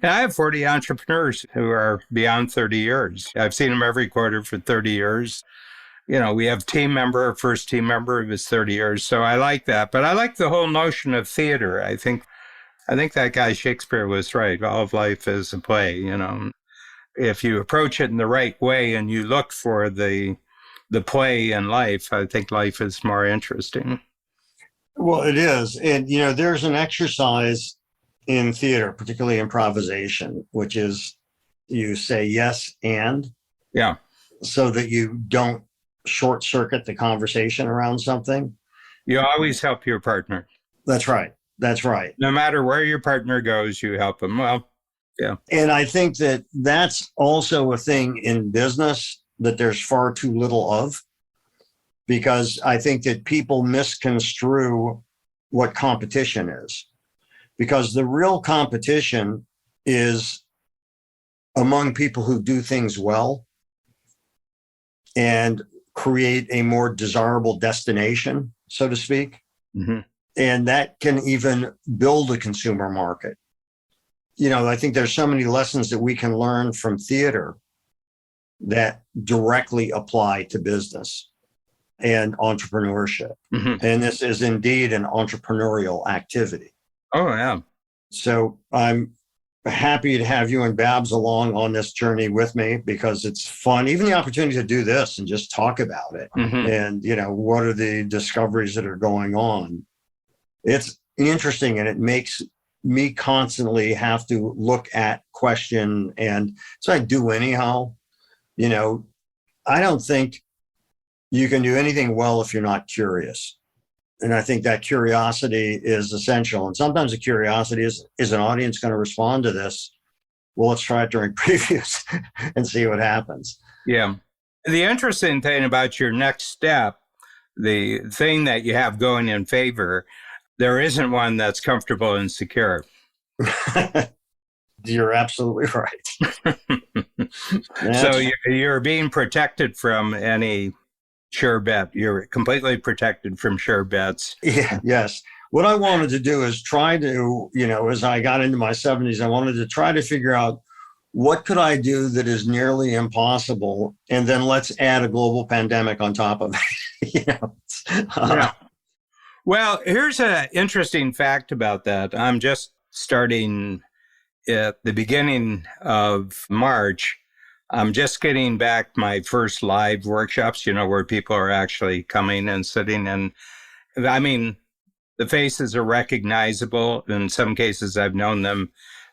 I have 40 entrepreneurs who are beyond 30 years. I've seen them every quarter for 30 years. We have first team member who was 30 years. So I like that. But I like the whole notion of theater. I think that guy Shakespeare was right. All of life is a play, If you approach it in the right way and you look for the play in life, I think life is more interesting. Well, it is. And, there's an exercise in theater, particularly improvisation, which is you say yes and. Yeah. So that you don't short circuit the conversation around something. You always help your partner. That's right. That's right. No matter where your partner goes, you help them. Well, yeah. And I think that that's also a thing in business that there's far too little of, because I think that people misconstrue what competition is, because the real competition is among people who do things well and create a more desirable destination, so to speak. Mm-hmm. And that can even build a consumer market. I think there's so many lessons that we can learn from theater that directly apply to business and entrepreneurship. Mm-hmm. And this is indeed an entrepreneurial activity. Oh, yeah. So I'm happy to have you and Babs along on this journey with me, because it's fun, even the opportunity to do this and just talk about it. Mm-hmm. And, what are the discoveries that are going on? It's interesting, and it makes me constantly have to look at, question, and so I do anyhow. I don't think you can do anything well if you're not curious. And I think that curiosity is essential. And sometimes the curiosity is an audience going to respond to this? Well, let's try it during previews and see what happens. Yeah. The interesting thing about your next step, the thing that you have going in favor, there isn't one that's comfortable and secure. You're absolutely right. So you're being protected from any sure bet. You're completely protected from sure bets. Yeah, yes. What I wanted to do is try to, as I got into my 70s, I wanted to try to figure out what could I do that is nearly impossible, and then let's add a global pandemic on top of it. Yeah. Well, here's an interesting fact about that. I'm just starting at the beginning of March. I'm just getting back my first live workshops, where people are actually coming and sitting. And I mean, the faces are recognizable. In some cases, I've known them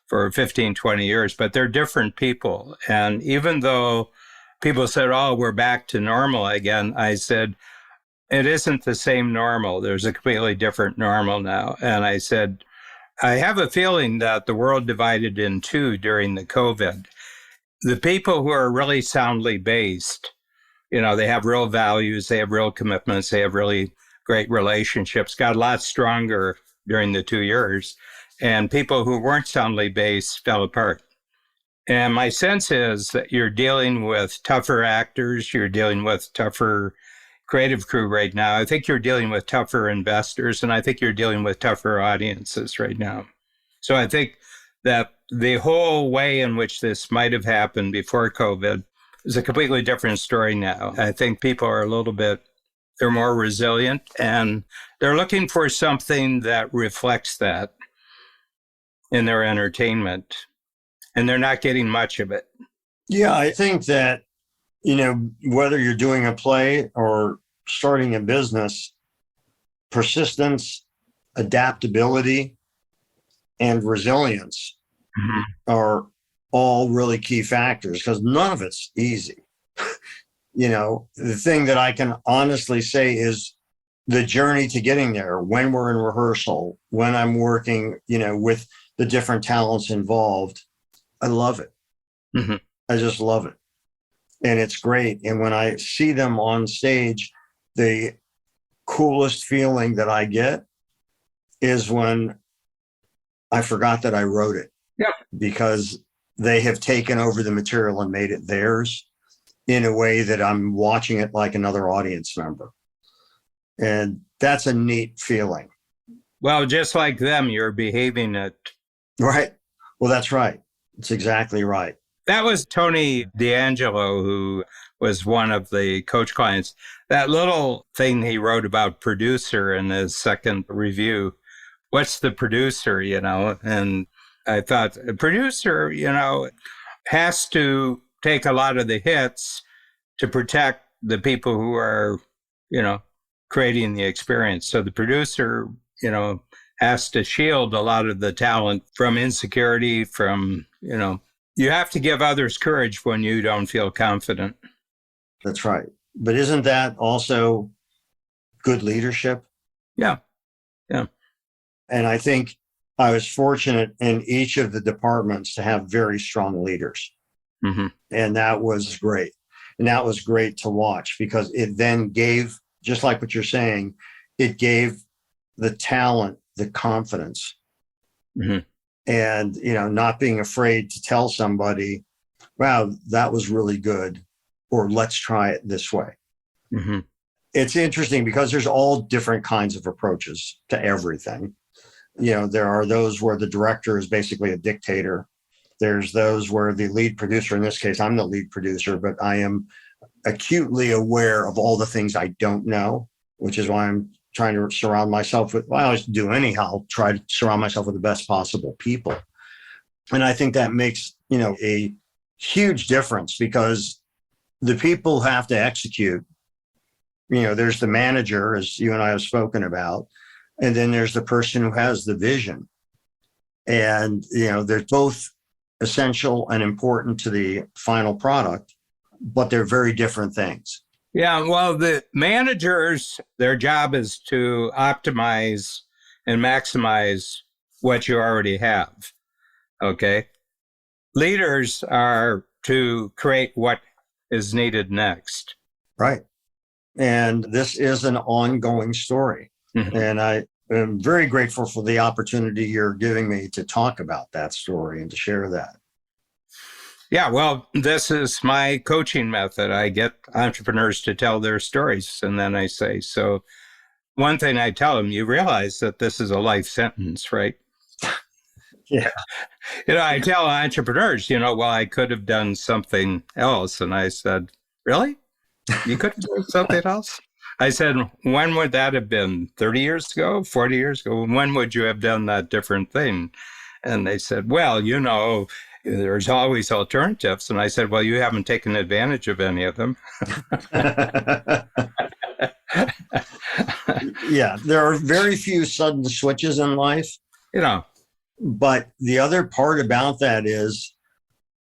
for 15, 20 years, but they're different people. And even though people said, oh, we're back to normal again, I said, it isn't the same normal. There's a completely different normal now. And I said, I have a feeling that the world divided in two during the COVID. The people who are really soundly based, they have real values, they have real commitments, they have really great relationships, got a lot stronger during the 2 years. And people who weren't soundly based fell apart. And my sense is that you're dealing with tougher actors, you're dealing with tougher creative crew right now. I think you're dealing with tougher investors, and I think you're dealing with tougher audiences right now. So I think that the whole way in which this might have happened before COVID is a completely different story now. I think people are they're more resilient, and they're looking for something that reflects that in their entertainment, and they're not getting much of it. Yeah, I think that, whether you're doing a play or starting a business, persistence, adaptability, and resilience Mhm. are all really key factors because none of it's easy. The thing that I can honestly say is the journey to getting there, when we're in rehearsal, when I'm working, with the different talents involved, I love it. Mhm. I just love it. And it's great. And when I see them on stage, the coolest feeling that I get is when I forgot that I wrote it. Yeah. Because they have taken over the material and made it theirs in a way that I'm watching it like another audience member. And that's a neat feeling. Well, just like them, you're behaving it. Right. Well, that's right. It's exactly right. That was Tony D'Angelo, who was one of the coach clients. That little thing he wrote about producer in his second review. What's the producer, And I thought a producer, has to take a lot of the hits to protect the people who are, creating the experience. So the producer, has to shield a lot of the talent from insecurity, from, you have to give others courage when you don't feel confident. That's right. But isn't that also good leadership? Yeah. Yeah. And I think I was fortunate in each of the departments to have very strong leaders. Mm-hmm. And that was great. And that was great to watch because it then gave, just like what you're saying, it gave the talent the confidence. Mm-hmm. And, not being afraid to tell somebody, wow, that was really good, or let's try it this way. Mm-hmm. It's interesting because there's all different kinds of approaches to everything. There are those where the director is basically a dictator. There's those where the lead producer, in this case, I'm the lead producer, but I am acutely aware of all the things I don't know, which is why I'm trying to surround myself with, well, I always do anyhow, try to surround myself with the best possible people. And I think that makes, a huge difference because the people have to execute. There's the manager, as you and I have spoken about, and then there's the person who has the vision. And, they're both essential and important to the final product, but they're very different things. Yeah, well, the managers, their job is to optimize and maximize what you already have. Okay. Leaders are to create what is needed next. Right. And this is an ongoing story. Mm-hmm. And I am very grateful for the opportunity you're giving me to talk about that story and to share that. Yeah, well, this is my coaching method. I get entrepreneurs to tell their stories, and then I say, so one thing I tell them, you realize that this is a life sentence, right? Yeah. I tell entrepreneurs, well, I could have done something else. And I said, really? You could have done something else? I said, when would that have been? 30 years ago, 40 years ago? When would you have done that different thing? And they said, well, there's always alternatives. And I said, well, you haven't taken advantage of any of them. Yeah, there are very few sudden switches in life. But the other part about that is,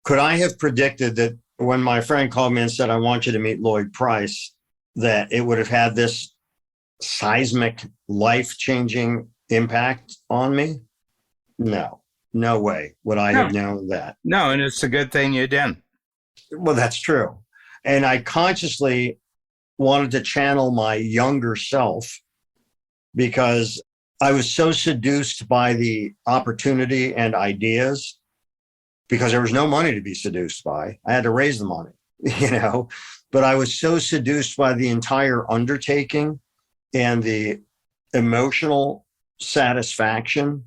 could I have predicted that when my friend called me and said, I want you to meet Lloyd Price, that it would have had this seismic, life-changing impact on me? No way would I have known that. No, and it's a good thing you didn't. Well, that's true. And I consciously wanted to channel my younger self because I was so seduced by the opportunity and ideas because there was no money to be seduced by. I had to raise the money, but I was so seduced by the entire undertaking and the emotional satisfaction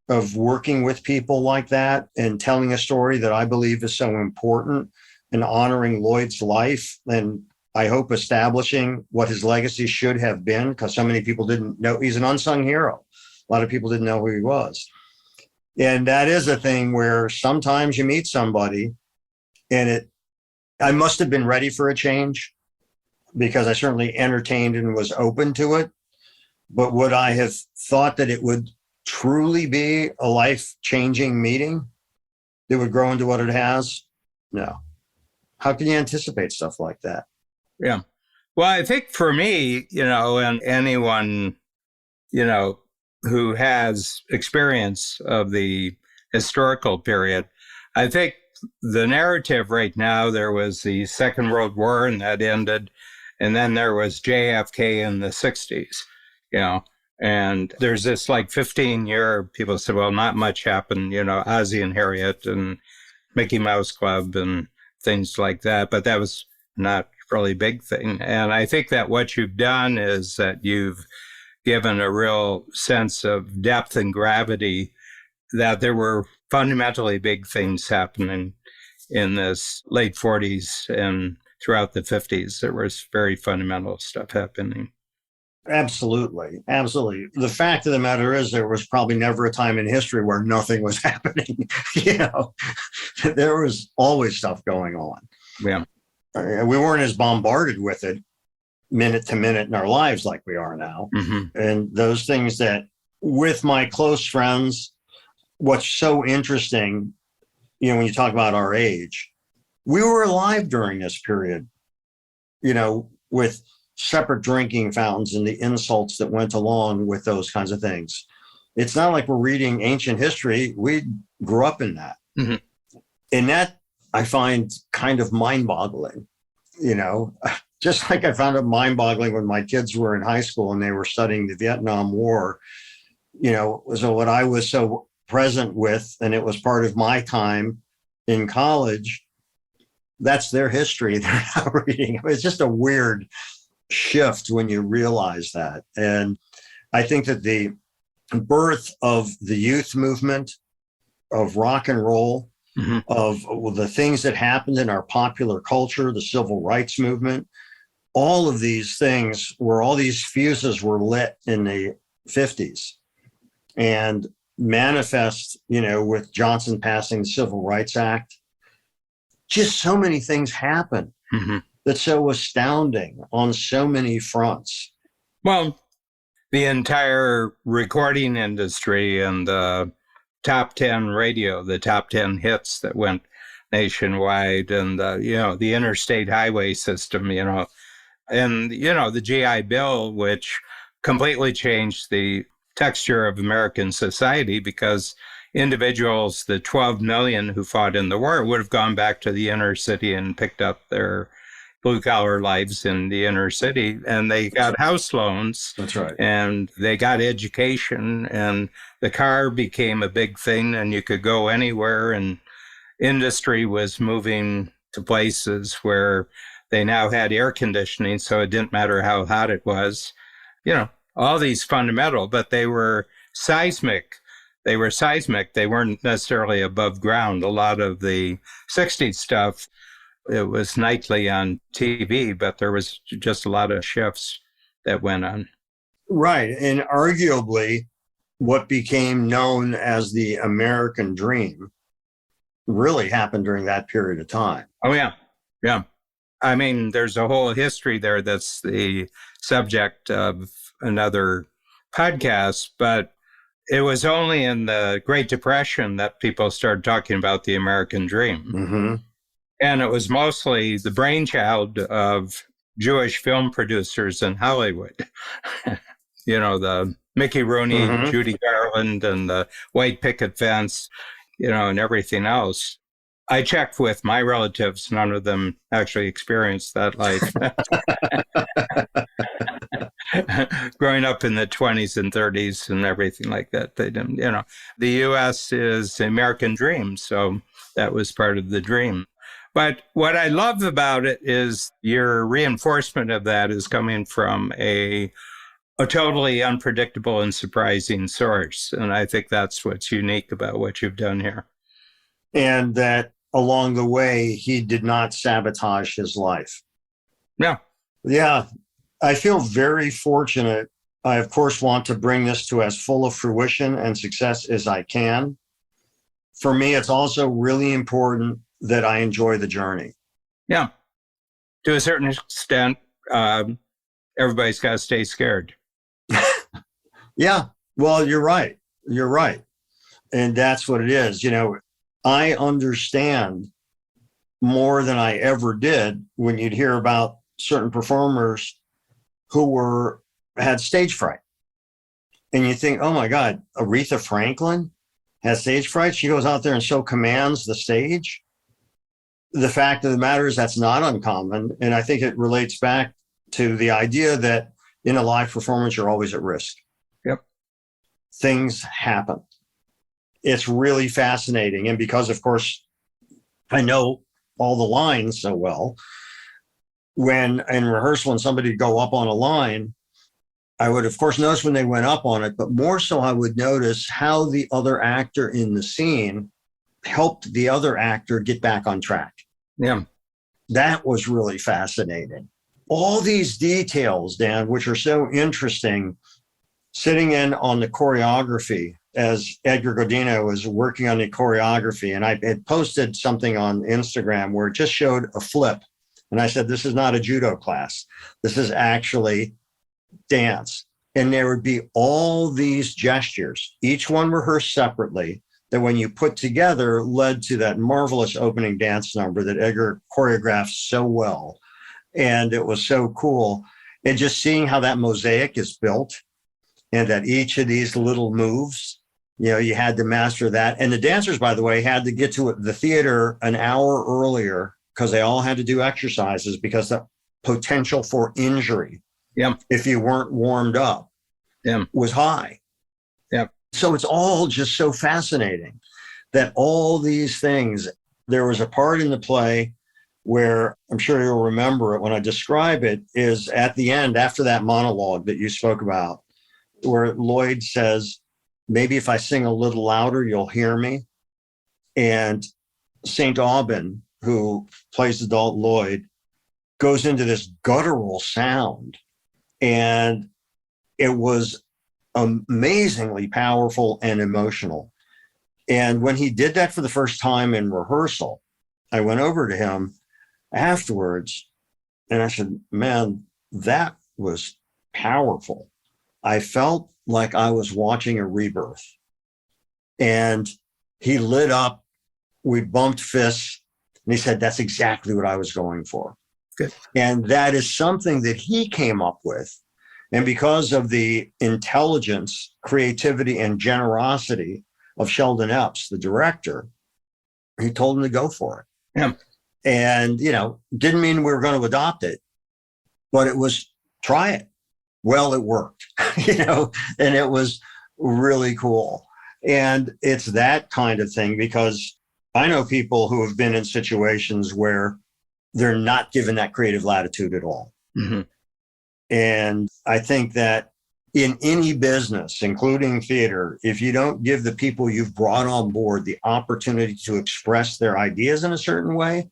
of working with people like that and telling a story that I believe is so important and honoring Lloyd's life. And I hope establishing what his legacy should have been, because so many people didn't know. He's an unsung hero. A lot of people didn't know who he was. And that is a thing where sometimes you meet somebody and I must have been ready for a change. because I certainly entertained and was open to it. But would I have thought that it would truly be a life-changing meeting that would grow into what it has? No. How can you anticipate stuff like that? Yeah. Well, I think for me, and anyone, who has experience of the historical period, I think the narrative right now, there was the Second World War and that ended. And then there was JFK in the 60s, and there's this like 15-year, people said, well, not much happened, Ozzie and Harriet and Mickey Mouse Club and things like that. But that was not really big thing. And I think that what you've done is that you've given a real sense of depth and gravity, that there were fundamentally big things happening in this late 40s and throughout the 50s. There was very fundamental stuff happening. Absolutely. Absolutely. The fact of the matter is there was probably never a time in history where nothing was happening. There was always stuff going on. Yeah. We weren't as bombarded with it minute to minute in our lives like we are now. Mm-hmm. And those things that, with my close friends, what's so interesting, when you talk about our age, we were alive during this period, with separate drinking fountains and the insults that went along with those kinds of things. It's not like we're reading ancient history. We grew up in that. Mm-hmm. And that I find kind of mind-boggling, just like I found it mind-boggling when my kids were in high school and they were studying the Vietnam War, so what I was so present with, and it was part of my time in college, that's their history. They're not reading. It's just a weird shift when you realize that. And I think that the birth of the youth movement, of rock and roll, mm-hmm. of the things that happened in our popular culture, the civil rights movement, all of these things where all these fuses were lit in the 50s and manifest, with Johnson passing the Civil Rights Act. Just so many things happen. Mm-hmm. That's so astounding on so many fronts. Well, the entire recording industry and the top 10 radio, the top 10 hits that went nationwide, and the interstate highway system, and the GI Bill, which completely changed the texture of American society, because individuals, the 12 million who fought in the war, would have gone back to the inner city and picked up their blue-collar lives in the inner city, and they got house loans. That's right. And they got education, and the car became a big thing, and you could go anywhere, and industry was moving to places where they now had air conditioning, so it didn't matter how hot it was. All these fundamental, but they were seismic. They weren't necessarily above ground. A lot of the 60s stuff, it was nightly on TV, but there was just a lot of shifts that went on. Right. And arguably, what became known as the American dream really happened during that period of time. Oh, yeah. Yeah. I mean, there's a whole history there that's the subject of another podcast, but it was only in the Great Depression that people started talking about the American dream. Mm-hmm. And it was mostly the brainchild of Jewish film producers in Hollywood. The Mickey Rooney, mm-hmm. Judy Garland, and the white picket fence, and everything else. I checked with my relatives. None of them actually experienced that life. Growing up in the 20s and 30s and everything like that, they didn't, the U.S. is the American dream. So that was part of the dream. But what I love about it is your reinforcement of that is coming from a totally unpredictable and surprising source. And I think that's what's unique about what you've done here. And that along the way, he did not sabotage his life. Yeah. Yeah. I feel very fortunate. I, of course, want to bring this to as full of fruition and success as I can. For me, it's also really important that I enjoy the journey. Yeah. To a certain extent, everybody's got to stay scared. Yeah. Well, you're right. You're right. And that's what it is. I understand more than I ever did when you'd hear about certain performers who had stage fright. And you think, oh my God, Aretha Franklin has stage fright. She goes out there and so commands the stage. The fact of the matter is that's not uncommon. And I think it relates back to the idea that in a live performance, you're always at risk. Yep. Things happen. It's really fascinating. And because, of course, I know all the lines so well, when in rehearsal, when somebody would go up on a line, I would, of course, notice when they went up on it, but more so I would notice how the other actor in the scene helped the other actor get back on track. Yeah. That was really fascinating. All these details, Dan, which are so interesting, sitting in on the choreography as Edgar Godino was working on the choreography. And I had posted something on Instagram where it just showed a flip. And I said, this is not a judo class. This is actually dance. And there would be all these gestures, each one rehearsed separately, that when you put together led to that marvelous opening dance number that Edgar choreographed so well. And it was so cool. And just seeing how that mosaic is built and that each of these little moves, you had to master that. And the dancers, by the way, had to get to the theater an hour earlier because they all had to do exercises because the potential for injury, if you weren't warmed up, was high. So it's all just so fascinating that all these things, there was a part in the play where I'm sure you'll remember it when I describe it, is at the end, after that monologue that you spoke about, where Lloyd says, maybe if I sing a little louder, you'll hear me. And St. Aubin, who plays adult Lloyd, goes into this guttural sound. And it was amazingly powerful and emotional. And when he did that for the first time in rehearsal, I went over to him afterwards and I said, man, that was powerful. I felt like I was watching a rebirth. And he lit up, we bumped fists, and he said, that's exactly what I was going for. Good. And that is something that he came up with. And because of the intelligence, creativity, and generosity of Sheldon Epps, the director, he told him to go for it. Yeah. And, didn't mean we were going to adopt it, but it was try it. Well, it worked, and it was really cool. And it's that kind of thing because I know people who have been in situations where they're not given that creative latitude at all. Mm-hmm. And I think that in any business, including theater, if you don't give the people you've brought on board the opportunity to express their ideas in a certain way,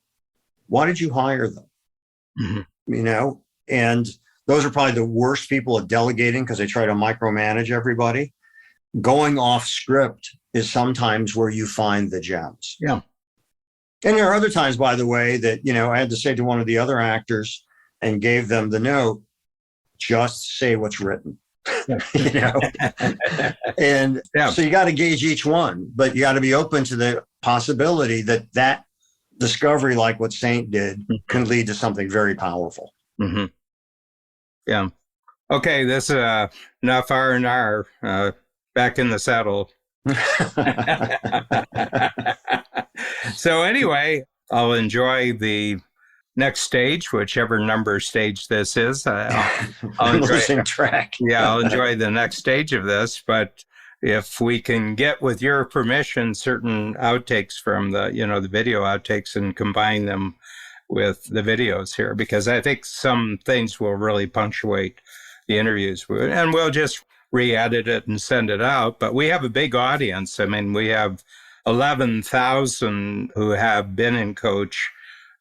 why did you hire them? Mm-hmm. And those are probably the worst people at delegating because they try to micromanage everybody. Going off script is sometimes where you find the gems. Yeah. And there are other times, by the way, that, I had to say to one of the other actors and gave them the note, just say what's written, and so you got to gauge each one, but you got to be open to the possibility that discovery, like what Saint did, can lead to something very powerful. Mm-hmm. Yeah. Okay. This is enough R&R, back in the saddle. So anyway, I'll enjoy the next stage, whichever number stage this is. I'll enjoy track. Yeah, I'll enjoy the next stage of this. But if we can get, with your permission, certain outtakes from the video outtakes and combine them with the videos here, because I think some things will really punctuate the interviews. And we'll just re-edit it and send it out. But we have a big audience. I mean, we have 11,000 who have been in coach,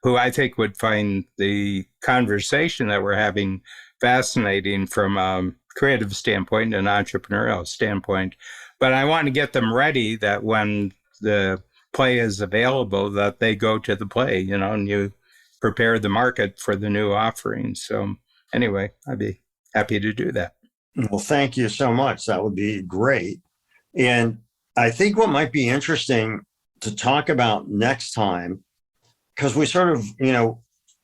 who I think would find the conversation that we're having fascinating from a creative standpoint and an entrepreneurial standpoint. But I want to get them ready that when the play is available, that they go to the play, and you prepare the market for the new offerings. So anyway, I'd be happy to do that. Well, thank you so much. That would be great. And I think what might be interesting to talk about next time, because we sort of,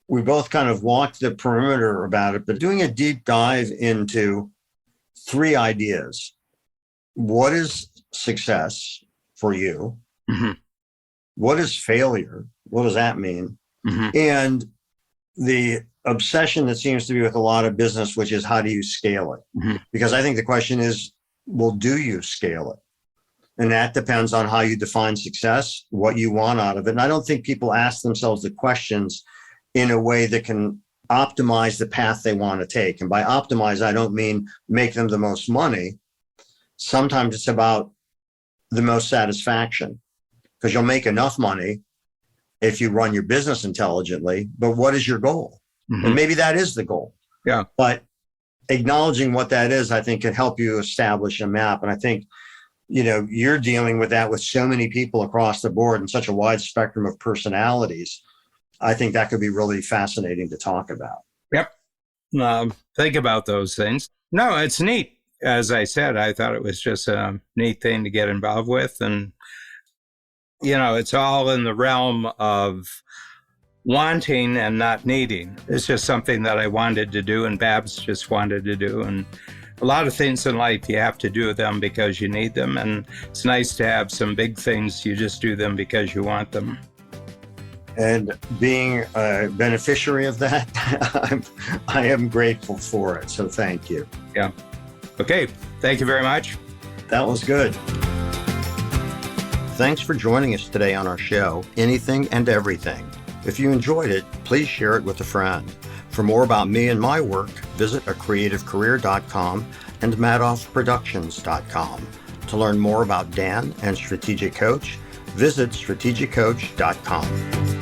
we both kind of walked the perimeter about it, but doing a deep dive into 3 ideas. What is success for you? Mm-hmm. What is failure? What does that mean? Mm-hmm. And the obsession that seems to be with a lot of business, which is how do you scale it? Mm-hmm. Because I think the question is, well, do you scale it? And that depends on how you define success, what you want out of it. And I don't think people ask themselves the questions in a way that can optimize the path they want to take. And by optimize, I don't mean make them the most money. Sometimes it's about the most satisfaction, because you'll make enough money if you run your business intelligently. But what is your goal? Mm-hmm. And maybe that is the goal. Yeah. But acknowledging what that is, I think, can help you establish a map. And I think, you're dealing with that with so many people across the board and such a wide spectrum of personalities. I think that could be really fascinating to talk about. Yep. Think about those things. No, it's neat. As I said, I thought it was just a neat thing to get involved with. And, it's all in the realm of wanting and not needing. It's just something that I wanted to do, and Babs just wanted to do. And a lot of things in life, you have to do them because you need them. And it's nice to have some big things, you just do them because you want them. And being a beneficiary of that, I am grateful for it. So thank you. Yeah. Okay. Thank you very much. That was good. Thanks for joining us today on our show, Anything and Everything. If you enjoyed it, please share it with a friend. For more about me and my work, visit acreativecareer.com and madoffproductions.com. To learn more about Dan and Strategic Coach, visit strategiccoach.com.